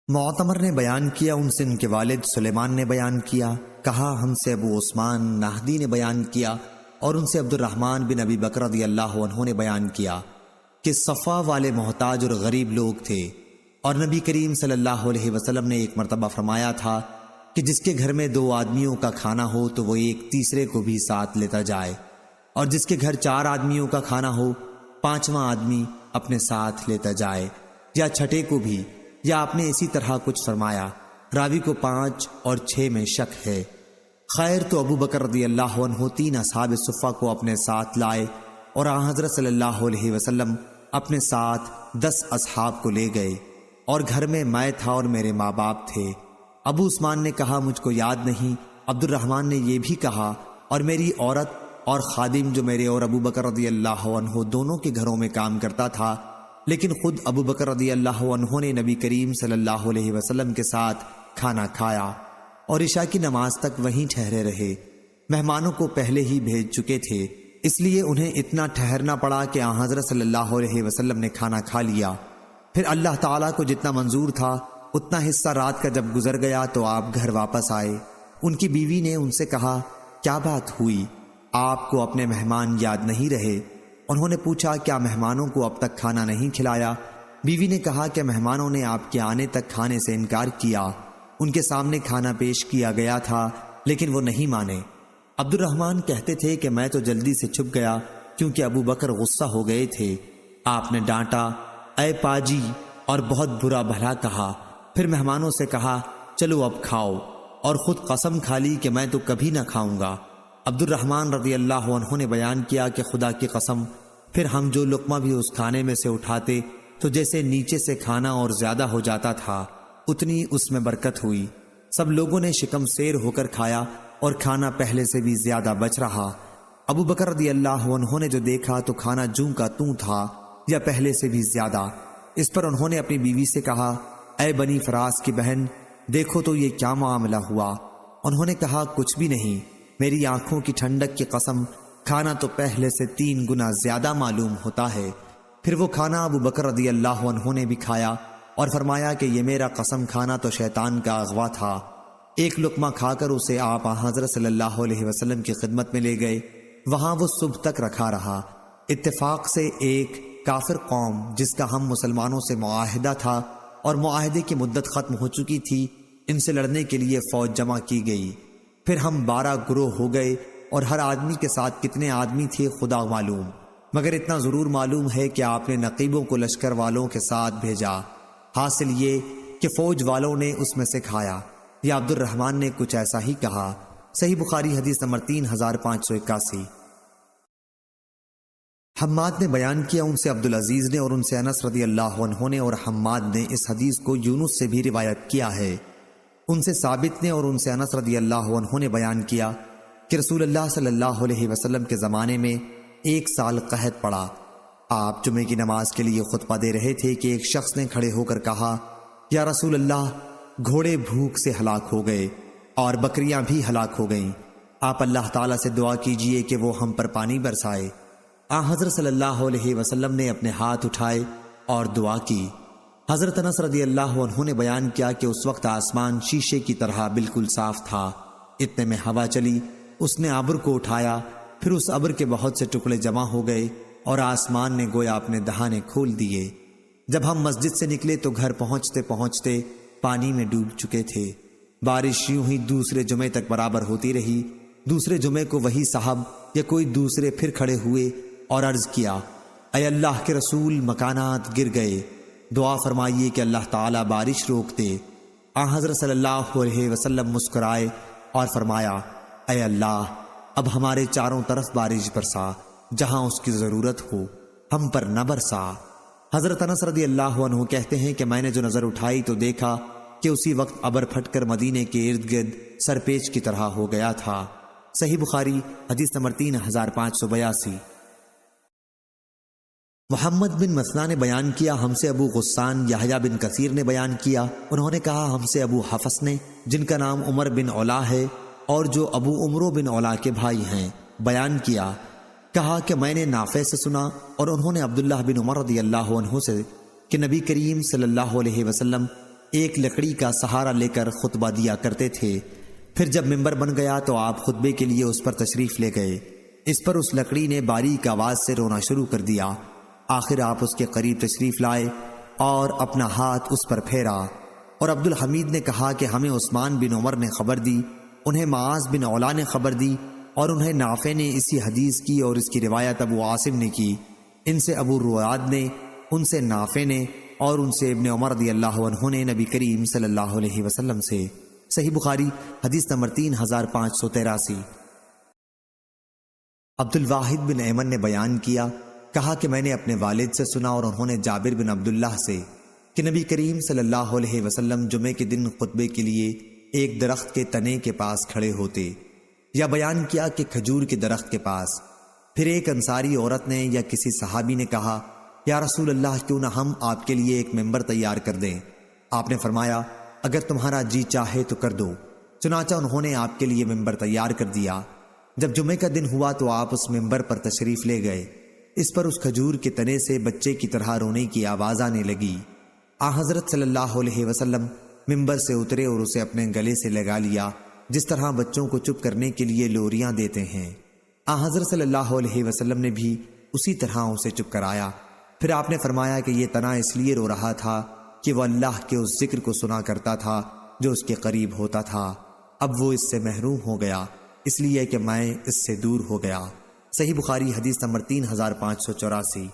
معتمر نے بیان کیا، ان سے ان کے والد سلیمان نے بیان کیا، کہا ہم سے ابو عثمان نہدی نے بیان کیا اور ان سے عبد الرحمن بن ابی بکر رضی اللہ عنہ نے بیان کیا کہ صفا والے محتاج اور غریب لوگ تھے، اور نبی کریم صلی اللہ علیہ وسلم نے ایک مرتبہ فرمایا تھا کہ جس کے گھر میں 2 آدمیوں کا کھانا ہو تو وہ ایک تیسرے کو بھی ساتھ لیتا جائے، اور جس کے گھر 4 آدمیوں کا کھانا ہو 5واں آدمی اپنے ساتھ لیتا جائے، یا چھٹے کو بھی، یا آپ نے اسی طرح کچھ فرمایا۔ راوی کو 5 اور 6 میں شک ہے۔ خیر تو ابو بکر رضی اللہ عنہ 3 اصحاب صفہ کو اپنے ساتھ لائے اور آن حضرت صلی اللہ علیہ وسلم اپنے ساتھ 10 اصحاب کو لے گئے، اور گھر میں میں تھا اور میرے ماں باپ تھے۔ ابو عثمان نے کہا مجھ کو یاد نہیں، عبد الرحمن نے یہ بھی کہا، اور میری عورت اور خادم جو میرے اور ابو بکر رضی اللہ عنہ دونوں کے گھروں میں کام کرتا تھا، لیکن خود ابو بکر رضی اللہ عنہ نے نبی کریم صلی اللہ علیہ وسلم کے ساتھ کھانا کھایا اور عشاء کی نماز تک وہیں ٹھہرے رہے۔ مہمانوں کو پہلے ہی بھیج چکے تھے، اس لیے انہیں اتنا ٹھہرنا پڑا کہ آن حضرت صلی اللہ علیہ وسلم نے کھانا کھا لیا۔ پھر اللہ تعالیٰ کو جتنا منظور تھا اتنا حصہ رات کا جب گزر گیا تو آپ گھر واپس آئے۔ ان کی بیوی نے ان سے کہا کیا بات ہوئی، آپ کو اپنے مہمان یاد نہیں رہے؟ انہوں نے پوچھا کیا مہمانوں کو اب تک کھانا نہیں کھلایا؟ بیوی نے کہا کہ مہمانوں نے آپ کے آنے تک کھانے سے انکار کیا، ان کے سامنے کھانا پیش کیا گیا تھا لیکن وہ نہیں مانے۔ عبد الرحمن کہتے تھے کہ میں تو جلدی سے چھپ گیا کیونکہ ابو بکر غصہ ہو گئے تھے۔ آپ نے ڈانٹا، اے پاجی، اور بہت برا بھلا کہا، پھر مہمانوں سے کہا چلو اب کھاؤ، اور خود قسم کھا لی کہ میں تو کبھی نہ کھاؤں گا۔ عبد الرحمن رضی اللہ عنہ نے بیان کیا کہ خدا کی قسم پھر ہم جو لقمہ بھی اس کھانے میں سے اٹھاتے تو جیسے نیچے سے کھانا اور زیادہ ہو جاتا تھا اتنی اس میں برکت ہوئی۔ سب لوگوں نے شکم سیر ہو کر کھایا اور کھانا پہلے سے بھی زیادہ بچ رہا۔ ابو بکر رضی اللہ عنہ نے جو دیکھا تو کھانا جوں کا توں تھا یا پہلے سے بھی زیادہ۔ اس پر انہوں نے اپنی بیوی سے کہا اے بنی فراس کی بہن، دیکھو تو یہ کیا معاملہ ہوا؟ انہوں نے کہا کچھ بھی نہیں، میری آنکھوں کی ٹھنڈک کی قسم، کھانا تو پہلے سے 3 گنا زیادہ معلوم ہوتا ہے۔ پھر وہ کھانا ابو بکر رضی اللہ عنہ نے بھی کھایا اور فرمایا کہ یہ میرا قسم کھانا تو شیطان کا اغوا تھا۔ ایک لقمہ کھا کر اسے آپ حضرت صلی اللہ علیہ وسلم کی خدمت میں لے گئے، وہاں وہ صبح تک رکھا رہا۔ اتفاق سے ایک کافر قوم جس کا ہم مسلمانوں سے معاہدہ تھا اور معاہدے کی مدت ختم ہو چکی تھی، ان سے لڑنے کے لیے فوج جمع کی گئی۔ پھر ہم 12 گروہ ہو گئے اور ہر آدمی کے ساتھ کتنے آدمی تھے خدا معلوم، مگر اتنا ضرور معلوم ہے کہ آپ نے نقیبوں کو لشکر والوں کے ساتھ بھیجا۔ حاصل یہ کہ فوج والوں نے اس میں سے کھایا، یا عبد الرحمن نے کچھ ایسا ہی کہا۔ صحیح بخاری حدیث نمبر 3581۔ حماد نے بیان کیا، ان سے عبدالعزیز نے اور ان سے انس رضی اللہ عنہ نے، اور حماد نے اس حدیث کو یونس سے بھی روایت کیا ہے۔ ان سے ثابت نے اور ان سے انس رضی اللہ عنہ نے بیان کیا کہ رسول اللہ صلی اللہ علیہ وسلم کے زمانے میں 1 سال قحط پڑا۔ آپ جمعے کی نماز کے لیے خطبہ دے رہے تھے کہ ایک شخص نے کھڑے ہو کر کہا یا رسول اللہ، گھوڑے بھوک سے ہلاک ہو گئے اور بکریاں بھی ہلاک ہو گئیں، آپ اللہ تعالیٰ سے دعا کیجئے کہ وہ ہم پر پانی برسائے۔ حضرت صلی اللہ علیہ وسلم نے اپنے ہاتھ اٹھائے اور دعا کی۔ حضرت انس رضی اللہ عنہ نے بیان کیا کہ اس وقت آسمان شیشے کی طرح بالکل صاف تھا۔ اتنے میں ہوا چلی، اس نے ابر کو اٹھایا، پھر اس ابر کے بہت سے ٹکڑے جمع ہو گئے اور آسمان نے گویا اپنے دہانے کھول دیے۔ جب ہم مسجد سے نکلے تو گھر پہنچتے پہنچتے پانی میں ڈوب چکے تھے۔ بارش یوں ہی دوسرے جمعے تک برابر ہوتی رہی۔ دوسرے جمعے کو وہی صاحب یا کوئی دوسرے پھر کھڑے ہوئے اور عرض کیا، اے اللہ کے رسول، مکانات گر گئے، دعا فرمائیے کہ اللہ تعالیٰ بارش روک دے۔ حضرت صلی اللہ علیہ وسلم مسکرائے اور فرمایا، اے اللہ، اب ہمارے چاروں طرف بارش برسا، جہاں اس کی ضرورت ہو، ہم پر نہ برسا۔ حضرت انس رضی اللہ عنہ کہتے ہیں کہ میں نے جو نظر اٹھائی تو دیکھا کہ اسی وقت ابر پھٹ کر مدینے کے ارد گرد سرپیچ کی طرح ہو گیا تھا۔ صحیح بخاری حدیث نمبر 3582۔ محمد بن مسنا نے بیان کیا، ہم سے ابو غسان یحییٰ بن کثیر نے بیان کیا، انہوں نے کہا ہم سے ابو حفص نے، جن کا نام عمر بن علا ہے اور جو ابو عمرو بن علا کے بھائی ہیں، بیان کیا، کہا کہ میں نے نافع سے سنا اور انہوں نے عبداللہ بن عمر رضی اللہ عنہ سے کہ نبی کریم صلی اللہ علیہ وسلم ایک لکڑی کا سہارا لے کر خطبہ دیا کرتے تھے، پھر جب ممبر بن گیا تو آپ خطبے کے لیے اس پر تشریف لے گئے۔ اس پر اس لکڑی نے باریک آواز سے رونا شروع کر دیا۔ آخر آپ اس کے قریب تشریف لائے اور اپنا ہاتھ اس پر پھیرا، اور عبد الحمید نے کہا کہ ہمیں عثمان بن عمر نے خبر دی، انہیں معاذ بن علا نے خبر دی، اور انہیں نافع نے اسی حدیث کی اور اس کی روایت ابو عاصم نے کی، ان سے ابو رواد نے، ان سے نافع نے، اور ان سے ابن عمر رضی اللہ عنہ نے نبی کریم صلی اللہ علیہ وسلم سے۔ صحیح بخاری حدیث نمبر 3583۔ عبد الواحد بن ایمن نے بیان کیا، کہا کہ میں نے اپنے والد سے سنا اور انہوں نے جابر بن عبداللہ سے کہ نبی کریم صلی اللہ علیہ وسلم جمعے کے دن خطبے کے لیے ایک درخت کے تنے کے پاس کھڑے ہوتے، یا بیان کیا کہ کھجور کے درخت کے پاس۔ پھر ایک انصاری عورت نے یا کسی صحابی نے کہا، یا رسول اللہ، کیوں نہ ہم آپ کے لیے ایک ممبر تیار کر دیں؟ آپ نے فرمایا، اگر تمہارا جی چاہے تو کر دو۔ چنانچہ انہوں نے آپ کے لیے ممبر تیار کر دیا۔ جب جمعے کا دن ہوا تو آپ اس ممبر پر تشریف لے گئے۔ اس پر اس کھجور کے تنے سے بچے کی طرح رونے کی آواز آنے لگی۔ حضرت صلی اللہ علیہ وسلم ممبر سے اترے اور اسے اپنے گلے سے لگا لیا، جس طرح بچوں کو چپ کرنے کے لیے لوریاں دیتے ہیں۔ حضرت صلی اللہ علیہ وسلم نے بھی اسی طرح اسے چپ کرایا۔ پھر آپ نے فرمایا کہ یہ تنا اس لیے رو رہا تھا کہ وہ اللہ کے اس ذکر کو سنا کرتا تھا جو اس کے قریب ہوتا تھا، اب وہ اس سے محروم ہو گیا، اس لیے کہ میں اس سے دور ہو گیا۔ صحیح بخاری حدیث نمبر 3584۔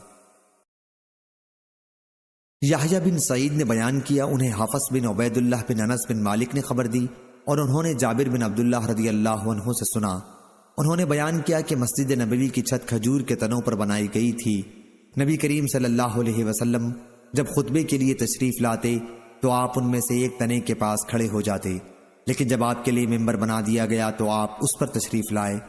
یحییٰ بن سعید نے بیان کیا، انہیں حفص بن عبید اللہ بن انس بن مالک نے خبر دی اور انہوں نے جابر بن عبداللہ رضی اللہ عنہ سے سنا۔ انہوں نے بیان کیا کہ مسجد نبوی کی چھت کھجور کے تنوں پر بنائی گئی تھی۔ نبی کریم صلی اللہ علیہ وسلم جب خطبے کے لیے تشریف لاتے تو آپ ان میں سے ایک تنے کے پاس کھڑے ہو جاتے، لیکن جب آپ کے لیے ممبر بنا دیا گیا تو آپ اس پر تشریف لائے۔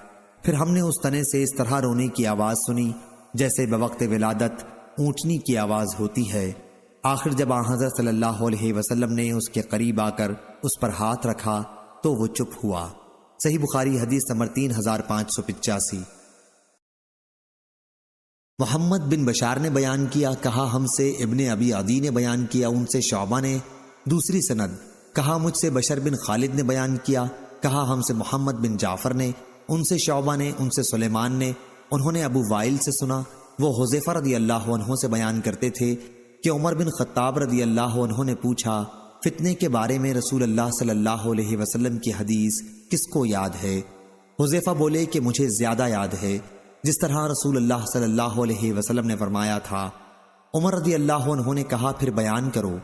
پھر ہم نے اس تنے سے اس طرح رونے کی آواز سنی جیسے بوقت ولادت اونٹنی کی آواز ہوتی ہے۔ آخر جب حضرت صلی اللہ علیہ وسلم نے اس کے قریب آ کر اس پر ہاتھ رکھا تو وہ چپ ہوا۔ صحیح بخاری حدیث نمبر 3585۔ محمد بن بشار نے بیان کیا، کہا ہم سے ابن ابی عدی نے بیان کیا، ان سے شعبہ نے، دوسری سند، کہا مجھ سے بشر بن خالد نے بیان کیا، کہا ہم سے محمد بن جعفر نے، ان سے شعبہ نے، ان سے سلیمان نے، انہوں نے ابو وائل سے سنا، وہ حذیفہ رضی اللہ عنہ سے بیان کرتے تھے کہ عمر بن خطاب رضی اللہ عنہ نے پوچھا، فتنے کے بارے میں رسول اللہ صلی اللہ علیہ وسلم کی حدیث کس کو یاد ہے؟ حذیفہ بولے کہ مجھے زیادہ یاد ہے، جس طرح رسول اللہ صلی اللہ علیہ وسلم نے فرمایا تھا۔ عمر رضی اللہ عنہ نے کہا، پھر بیان کرو،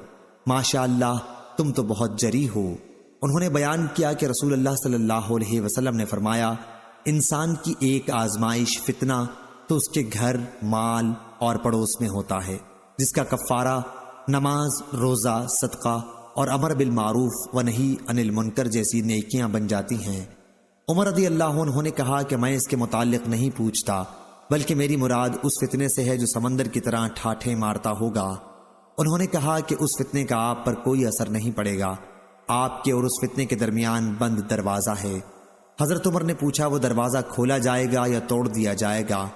ماشاء اللہ تم تو بہت جری ہو۔ انہوں نے بیان کیا کہ رسول اللہ صلی اللہ علیہ وسلم نے فرمایا، انسان کی ایک آزمائش فتنہ تو اس کے گھر، مال اور پڑوس میں ہوتا ہے، جس کا کفارہ نماز، روزہ، صدقہ اور امر بالمعروف و نہی عن المنکر جیسی نیکیاں بن جاتی ہیں۔ عمر رضی اللہ عنہ نے کہا کہ میں اس کے متعلق نہیں پوچھتا، بلکہ میری مراد اس فتنے سے ہے جو سمندر کی طرح ٹھاٹھے مارتا ہوگا۔ انہوں نے کہا کہ اس فتنے کا آپ پر کوئی اثر نہیں پڑے گا، آپ کے اور اس فتنے کے درمیان بند دروازہ ہے۔ حضرت عمر نے پوچھا، وہ دروازہ کھولا جائے گا یا توڑ دیا جائے گا؟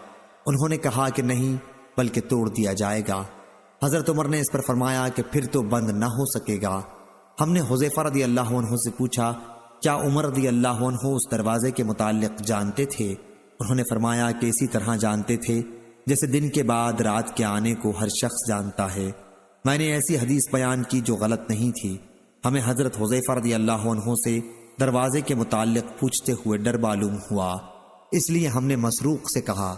انہوں نے کہا کہ نہیں، بلکہ توڑ دیا جائے گا۔ حضرت عمر نے اس پر فرمایا کہ پھر تو بند نہ ہو سکے گا۔ ہم نے حذیفہ رضی اللہ عنہ سے پوچھا، کیا عمر رضی اللہ عنہ اس دروازے کے متعلق جانتے تھے؟ انہوں نے فرمایا کہ اسی طرح جانتے تھے جیسے دن کے بعد رات کے آنے کو ہر شخص جانتا ہے۔ میں نے ایسی حدیث بیان کی جو غلط نہیں تھی۔ ہمیں حضرت حذیفہ رضی اللہ عنہ سے دروازے کے متعلق پوچھتے ہوئے ڈر معلوم ہوا، اس لیے ہم نے مسروق سے کہا۔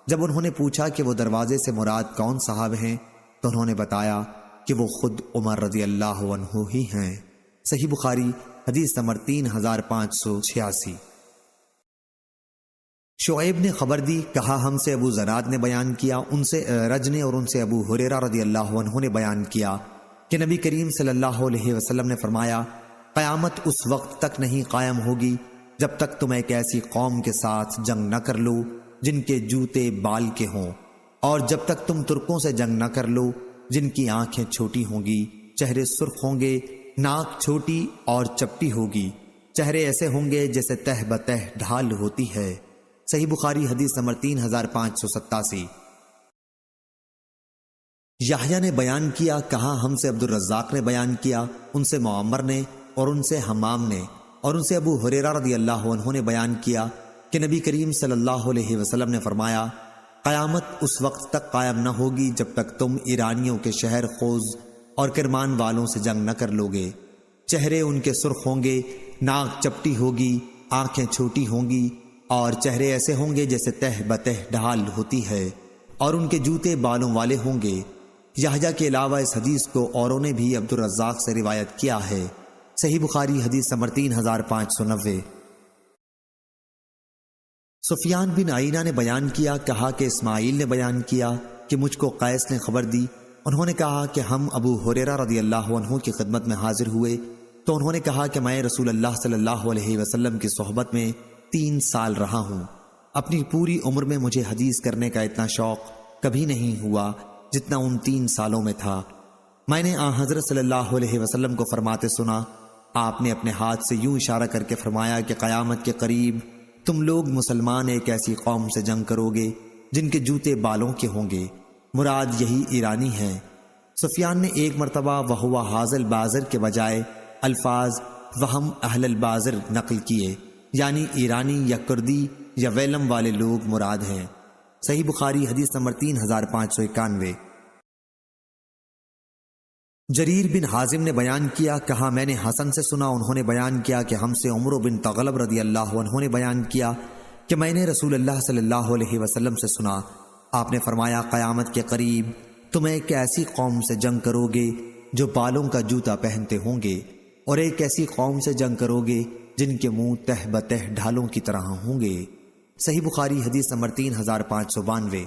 جب انہوں نے پوچھا کہ وہ دروازے سے مراد کون صاحب ہیں تو انہوں نے بتایا کہ وہ خود عمر رضی اللہ عنہ ہی ہیں۔ صحیح بخاری حدیث نمبر 3586۔ شعیب نے خبر دی، کہا ہم سے ابو زناد نے بیان کیا، ان سے رج نے اور ان سے ابو ہریرہ رضی اللہ عنہ نے بیان کیا کہ نبی کریم صلی اللہ علیہ وسلم نے فرمایا، قیامت اس وقت تک نہیں قائم ہوگی جب تک تم ایک ایسی قوم کے ساتھ جنگ نہ کر لو جن کے جوتے بال کے ہوں، اور جب تک تم ترکوں سے جنگ نہ کر لو جن کی آنکھیں چھوٹی ہوں گی، چہرے سرخ ہوں گے، ناک چھوٹی اور چپٹی ہوگی، چہرے ایسے ہوں گے جیسے تہ بتہ ڈھال ہوتی ہے۔ صحیح بخاری حدیث نمبر 3587۔ یحییٰ نے بیان کیا، کہا ہم سے عبد الرزاق نے بیان کیا، ان سے معمر نے اور ان سے حمام نے اور ان سے ابو ہریرہ رضی اللہ عنہ نے بیان کیا کہ نبی کریم صلی اللہ علیہ وسلم نے فرمایا، قیامت اس وقت تک قائم نہ ہوگی جب تک تم ایرانیوں کے شہر خوز اور کرمان والوں سے جنگ نہ کر لوگے، چہرے ان کے سرخ ہوں گے، ناک چپٹی ہوگی، آنکھیں چھوٹی ہوں گی، اور چہرے ایسے ہوں گے جیسے تہ بتہ ڈھال ہوتی ہے، اور ان کے جوتے بالوں والے ہوں گے۔ یحییٰ کے علاوہ اس حدیث کو اوروں نے بھی عبد الرزاق سے روایت کیا ہے۔ صحیح بخاری حدیث نمبر 3590۔ سفیان بن عیینہ نے بیان کیا، کہا کہ اسماعیل نے بیان کیا کہ مجھ کو قیس نے خبر دی، انہوں نے کہا کہ ہم ابو ہریرہ رضی اللہ عنہ کی خدمت میں حاضر ہوئے تو انہوں نے کہا کہ میں رسول اللہ صلی اللہ علیہ وسلم کی صحبت میں 3 سال رہا ہوں، اپنی پوری عمر میں مجھے حدیث کرنے کا اتنا شوق کبھی نہیں ہوا جتنا ان 3 سالوں میں تھا۔ میں نے آن حضرت صلی اللہ علیہ وسلم کو فرماتے سنا، آپ نے اپنے ہاتھ سے یوں اشارہ کر کے فرمایا کہ قیامت کے قریب تم لوگ مسلمان ایک ایسی قوم سے جنگ کرو گے جن کے جوتے بالوں کے ہوں گے، مراد یہی ایرانی ہیں۔ سفیان نے ایک مرتبہ وہو حاضل بازر کے بجائے الفاظ وہم اہل البازر نقل کیے، یعنی ایرانی یا کردی یا ویلم والے لوگ مراد ہیں۔ صحیح بخاری حدیث نمبر 3591۔ جریر بن حازم نے بیان کیا، کہا میں نے حسن سے سنا، انہوں نے بیان کیا کہ ہم سے عمر بن تغلب رضی اللہ عنہ نے بیان کیا کہ میں نے رسول اللہ صلی اللہ علیہ وسلم سے سنا، آپ نے فرمایا قیامت کے قریب تم ایک ایسی قوم سے جنگ کرو گے جو بالوں کا جوتا پہنتے ہوں گے، اور ایک ایسی قوم سے جنگ کرو گے جن کے منہ تہ بتہ ڈھالوں کی طرح ہوں گے۔ صحیح بخاری حدیث نمبر 3592۔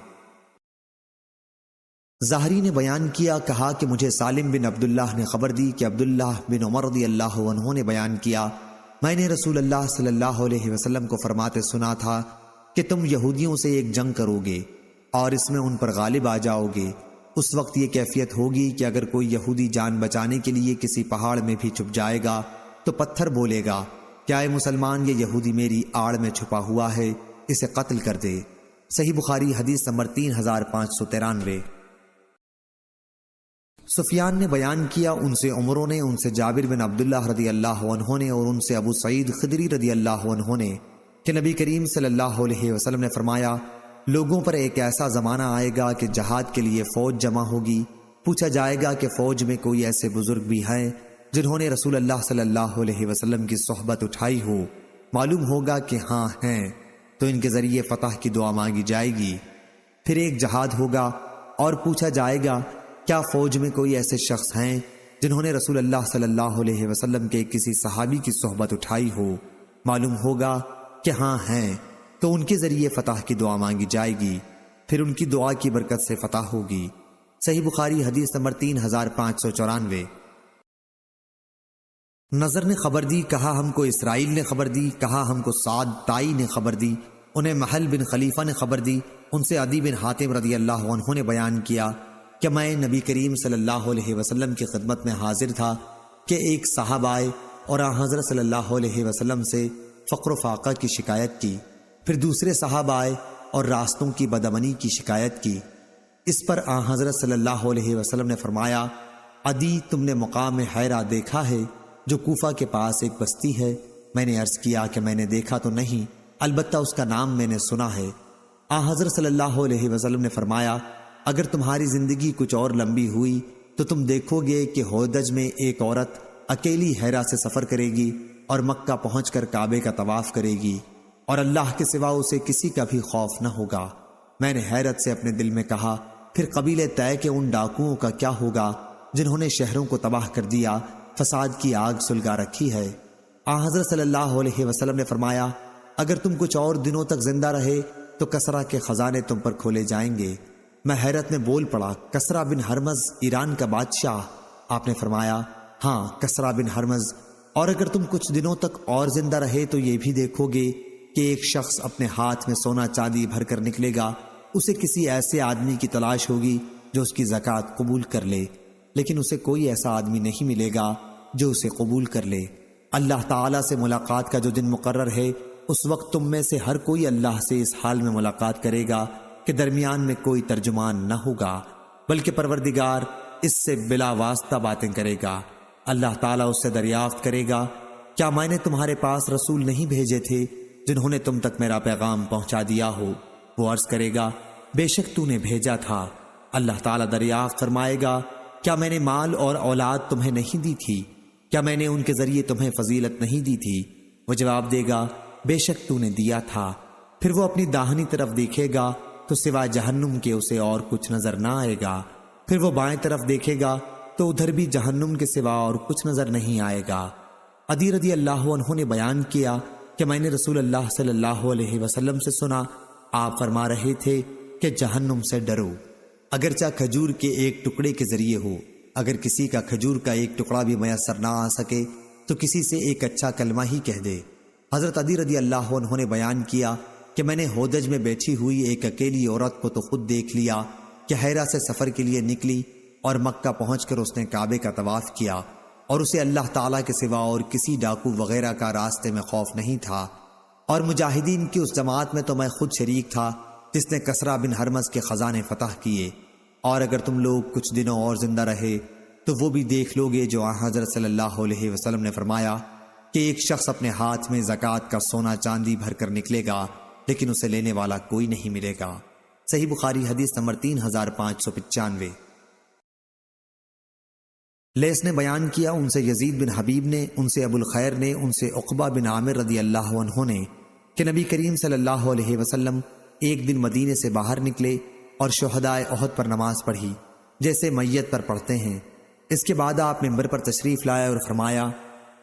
ظاہری نے بیان کیا، کہا کہ مجھے سالم بن عبداللہ نے خبر دی کہ عبداللہ بن عمر رضی اللہ عنہ نے بیان کیا، میں نے رسول اللہ صلی اللہ علیہ وسلم کو فرماتے سنا تھا کہ تم یہودیوں سے ایک جنگ کرو گے اور اس میں ان پر غالب آ جاؤ گے۔ اس وقت یہ کیفیت ہوگی کہ اگر کوئی یہودی جان بچانے کے لیے کسی پہاڑ میں بھی چھپ جائے گا تو پتھر بولے گا، کیا اے مسلمان یہ یہودی میری آڑ میں چھپا ہوا ہے، اسے قتل کر دے۔ صحیح بخاری حدیث نمبر 3593۔ سفیان نے بیان کیا، ان سے عمروں نے، ان سے جابر بن عبداللہ رضی اللہ عنہ نے اور ان سے ابو سعید خدری رضی اللہ عنہ نے کہ نبی کریم صلی اللہ علیہ وسلم نے فرمایا، لوگوں پر ایک ایسا زمانہ آئے گا کہ جہاد کے لیے فوج جمع ہوگی، پوچھا جائے گا کہ فوج میں کوئی ایسے بزرگ بھی ہیں جنہوں نے رسول اللہ صلی اللہ علیہ وسلم کی صحبت اٹھائی ہو، معلوم ہوگا کہ ہاں ہیں، تو ان کے ذریعے فتح کی دعا مانگی جائے گی۔ پھر ایک جہاد ہوگا اور پوچھا جائے گا کیا فوج میں کوئی ایسے شخص ہیں جنہوں نے رسول اللہ صلی اللہ علیہ وسلم کے کسی صحابی کی صحبت اٹھائی ہو، معلوم ہوگا کہ ہاں ہیں، تو ان کے ذریعے فتح کی دعا مانگی جائے گی، پھر ان کی دعا کی برکت سے فتح ہوگی۔ صحیح بخاری حدیث نمبر 3594۔ نظر نے خبر دی، کہا ہم کو اسرائیل نے خبر دی، کہا ہم کو سعد تائی نے خبر دی، انہیں محل بن خلیفہ نے خبر دی، ان سے عدی بن حاتم رضی اللہ عنہ نے بیان کیا کہ میں نبی کریم صلی اللہ علیہ وسلم کی خدمت میں حاضر تھا کہ ایک صاحب آئے اور آن حضرت صلی اللہ علیہ وسلم سے فقر و فاقہ کی شکایت کی، پھر دوسرے صاحب آئے اور راستوں کی بدامنی کی شکایت کی۔ اس پر آن حضرت صلی اللہ علیہ وسلم نے فرمایا، عدی تم نے مقام حیرہ دیکھا ہے جو کوفہ کے پاس ایک بستی ہے؟ میں نے عرض کیا کہ میں نے دیکھا تو نہیں، البتہ اس کا نام میں نے سنا ہے۔ آن حضرت صلی اللہ علیہ وسلم نے فرمایا، اگر تمہاری زندگی کچھ اور لمبی ہوئی تو تم دیکھو گے کہ ہودج میں ایک عورت اکیلی حیرا سے سفر کرے گی اور مکہ پہنچ کر کعبے کا طواف کرے گی اور اللہ کے سوا اسے کسی کا بھی خوف نہ ہوگا۔ میں نے حیرت سے اپنے دل میں کہا، پھر قبیلے طے کے ان ڈاکوؤں کا کیا ہوگا جنہوں نے شہروں کو تباہ کر دیا، فساد کی آگ سلگا رکھی ہے؟ حضرت صلی اللہ علیہ وسلم نے فرمایا، اگر تم کچھ اور دنوں تک زندہ رہے تو کسرا کے خزانے تم پر کھولے جائیں گے۔ میں حیرت میں بول پڑا، کسرا بن ہرمز ایران کا بادشاہ؟ آپ نے فرمایا، ہاں، کسرا بن ہرمز۔ اور اگر تم کچھ دنوں تک اور زندہ رہے تو یہ بھی دیکھو گے کہ ایک شخص اپنے ہاتھ میں سونا چاندی بھر کر نکلے گا، اسے کسی ایسے آدمی کی تلاش ہوگی جو اس کی زکوٰۃ قبول کر لے، لیکن اسے کوئی ایسا آدمی نہیں ملے گا جو اسے قبول کر لے۔ اللہ تعالیٰ سے ملاقات کا جو دن مقرر ہے، اس وقت تم میں سے ہر کوئی اللہ سے اس حال میں ملاقات کرے گا کہ درمیان میں کوئی ترجمان نہ ہوگا، بلکہ پروردگار اس سے بلا واسطہ باتیں کرے گا۔ اللہ تعالیٰ اس سے دریافت کرے گا، کیا میں نے تمہارے پاس رسول نہیں بھیجے تھے جنہوں نے تم تک میرا پیغام پہنچا دیا ہو؟ وہ عرض کرے گا، بے شک تو نے بھیجا تھا۔ اللہ تعالیٰ دریافت فرمائے گا، کیا میں نے مال اور اولاد تمہیں نہیں دی تھی؟ کیا میں نے ان کے ذریعے تمہیں فضیلت نہیں دی تھی؟ وہ جواب دے گا، بے شک تو نے دیا تھا۔ پھر وہ اپنی داہنی طرف دیکھے گا تو سوائے جہنم کے اسے اور کچھ نظر نہ آئے گا، پھر وہ بائیں طرف دیکھے گا تو ادھر بھی جہنم کے سوا اور کچھ نظر نہیں آئے گا۔ عدی رضی اللہ عنہ نے بیان کیا کہ میں نے رسول اللہ صلی اللہ علیہ وسلم سے سنا، آپ فرما رہے تھے کہ جہنم سے ڈرو، اگرچہ کھجور کے ایک ٹکڑے کے ذریعے ہو۔ اگر کسی کا کھجور کا ایک ٹکڑا بھی میسر نہ آ سکے تو کسی سے ایک اچھا کلمہ ہی کہہ دے۔ حضرت عدی رضی اللہ عنہ نے بیان کیا کہ میں نے ہودج میں بیٹھی ہوئی ایک اکیلی عورت کو تو خود دیکھ لیا کہ حیرا سے سفر کے لیے نکلی اور مکہ پہنچ کر اس نے کعبے کا طواف کیا، اور اسے اللہ تعالیٰ کے سوا اور کسی ڈاکو وغیرہ کا راستے میں خوف نہیں تھا۔ اور مجاہدین کی اس جماعت میں تو میں خود شریک تھا جس نے کسرا بن ہرمز کے خزانے فتح کیے۔ اور اگر تم لوگ کچھ دنوں اور زندہ رہے تو وہ بھی دیکھ لو گے جو حضرت صلی اللہ علیہ وسلم نے فرمایا کہ ایک شخص اپنے ہاتھ میں زکوٰۃ کا سونا چاندی بھر کر نکلے گا لیکن اسے لینے والا کوئی نہیں ملے گا۔ صحیح بخاری حدیث نمبر 3595۔ لیس نے بیان کیا، ان سے یزید بن حبیب نے، ان سے ابو الخیر نے، ان سے عقبہ بن عامر رضی اللہ عنہ نے کہ نبی کریم صلی اللہ علیہ وسلم ایک دن مدینے سے باہر نکلے اور شہدائے احد پر نماز پڑھی جیسے میت پر پڑھتے ہیں۔ اس کے بعد آپ ممبر پر تشریف لائے اور فرمایا،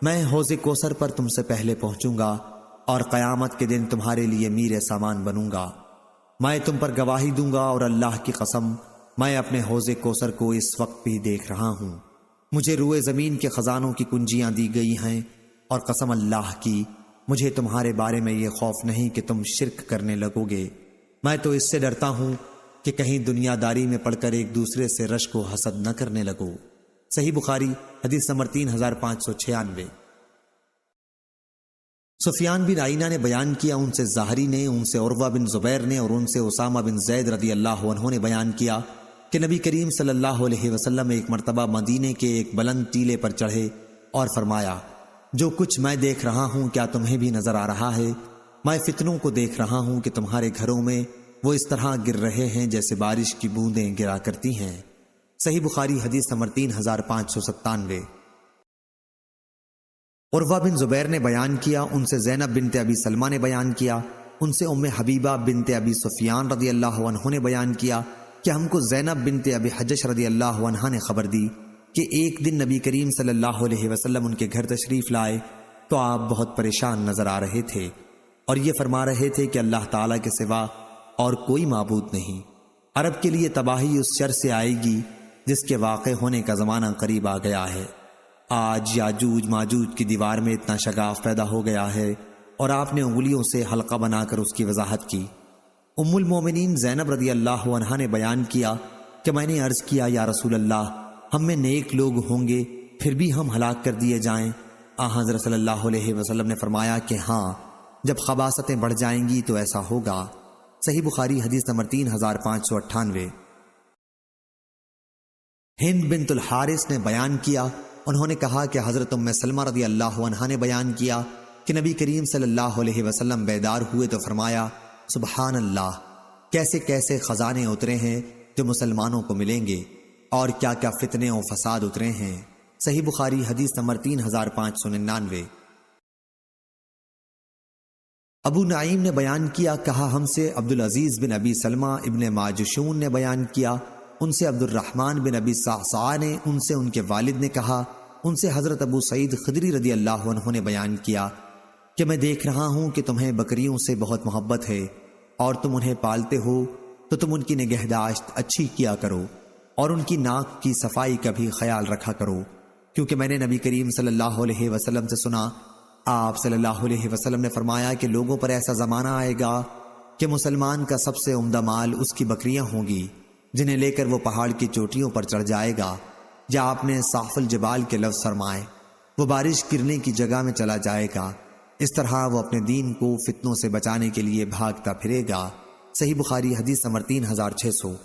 میں حوض کوثر پر تم سے پہلے پہنچوں گا اور قیامت کے دن تمہارے لیے میر سامان بنوں گا۔ میں تم پر گواہی دوں گا اور اللہ کی قسم میں اپنے حوض کوثر کو اس وقت بھی دیکھ رہا ہوں۔ مجھے روئے زمین کے خزانوں کی کنجیاں دی گئی ہیں، اور قسم اللہ کی مجھے تمہارے بارے میں یہ خوف نہیں کہ تم شرک کرنے لگو گے۔ میں تو اس سے ڈرتا ہوں کہ کہیں دنیا داری میں پڑھ کر ایک دوسرے سے رشک و حسد نہ کرنے لگو۔ صحیح بخاری حدیث نمبر 3596۔ سفیان بن عینہ نے بیان کیا، ان سے زہری نے، ان سے عروہ بن زبیر نے اور ان سے اسامہ بن زید رضی اللہ عنہ نے بیان کیا کہ نبی کریم صلی اللہ علیہ وسلم ایک مرتبہ مدینے کے ایک بلند ٹیلے پر چڑھے اور فرمایا، جو کچھ میں دیکھ رہا ہوں کیا تمہیں بھی نظر آ رہا ہے؟ میں فتنوں کو دیکھ رہا ہوں کہ تمہارے گھروں میں وہ اس طرح گر رہے ہیں جیسے بارش کی بوندیں گرا کرتی ہیں۔ صحیح بخاری حدیث نمبر 3597۔ عروہ بن زبیر نے بیان کیا، ان سے زینب بنت ابی سلمہ نے بیان کیا، ان سے ام حبیبہ بنت ابی سفیان رضی اللہ عنہ نے بیان کیا کہ ہم کو زینب بنت ابی حجش رضی اللہ عنہ نے خبر دی کہ ایک دن نبی کریم صلی اللہ علیہ وسلم ان کے گھر تشریف لائے تو آپ بہت پریشان نظر آ رہے تھے اور یہ فرما رہے تھے کہ اللہ تعالیٰ کے سوا اور کوئی معبود نہیں۔ عرب کے لیے تباہی اس شر سے آئے گی جس کے واقع ہونے کا زمانہ قریب آ گیا ہے۔ آج یاجوج ماجوج کی دیوار میں اتنا شگاف پیدا ہو گیا ہے، اور آپ نے انگلیوں سے حلقہ بنا کر اس کی وضاحت کی۔ ام المومنین زینب رضی اللہ عنہا نے بیان کیا کہ میں نے عرض کیا، یا رسول اللہ، ہم میں نیک لوگ ہوں گے پھر بھی ہم ہلاک کر دیے جائیں؟ حضرت صلی اللہ علیہ وسلم نے فرمایا کہ ہاں، جب خباثتیں بڑھ جائیں گی تو ایسا ہوگا۔ صحیح بخاری حدیث نمبر 3598۔ ہند بنت الحارث نے بیان کیا، انہوں نے کہا کہ حضرت ام سلمہ رضی اللہ عنہا نے بیان کیا کہ نبی کریم صلی اللہ علیہ وسلم بیدار ہوئے تو فرمایا، سبحان اللہ، کیسے کیسے خزانے اترے ہیں جو مسلمانوں کو ملیں گے، اور کیا کیا فتنے و فساد اترے ہیں۔ صحیح بخاری حدیث نمبر 3599۔ ابو نعیم نے بیان کیا، کہا ہم سے عبدالعزیز بن ابی سلمہ ابن ماجشون نے بیان کیا، ان سے عبد الرحمن بن ابی صعصع نے، ان سے ان کے والد نے کہا، ان سے حضرت ابو سعید خدری رضی اللہ عنہ نے بیان کیا کہ میں دیکھ رہا ہوں کہ تمہیں بکریوں سے بہت محبت ہے، اور تم انہیں پالتے ہو تو تم ان کی نگہداشت اچھی کیا کرو، اور ان کی ناک کی صفائی کا بھی خیال رکھا کرو، کیونکہ میں نے نبی کریم صلی اللہ علیہ وسلم سے سنا، آپ صلی اللہ علیہ وسلم نے فرمایا کہ لوگوں پر ایسا زمانہ آئے گا کہ مسلمان کا سب سے عمدہ مال اس کی بکریاں ہوں گی، جنہیں لے کر وہ پہاڑ کی چوٹیوں پر چڑھ جائے گا، یا آپ نے صاف الجبال کے لفظ فرمائے، وہ بارش گرنے کی جگہ میں چلا جائے گا، اس طرح وہ اپنے دین کو فتنوں سے بچانے کے لیے بھاگتا پھرے گا۔ صحیح بخاری حدیث نمبر 3600۔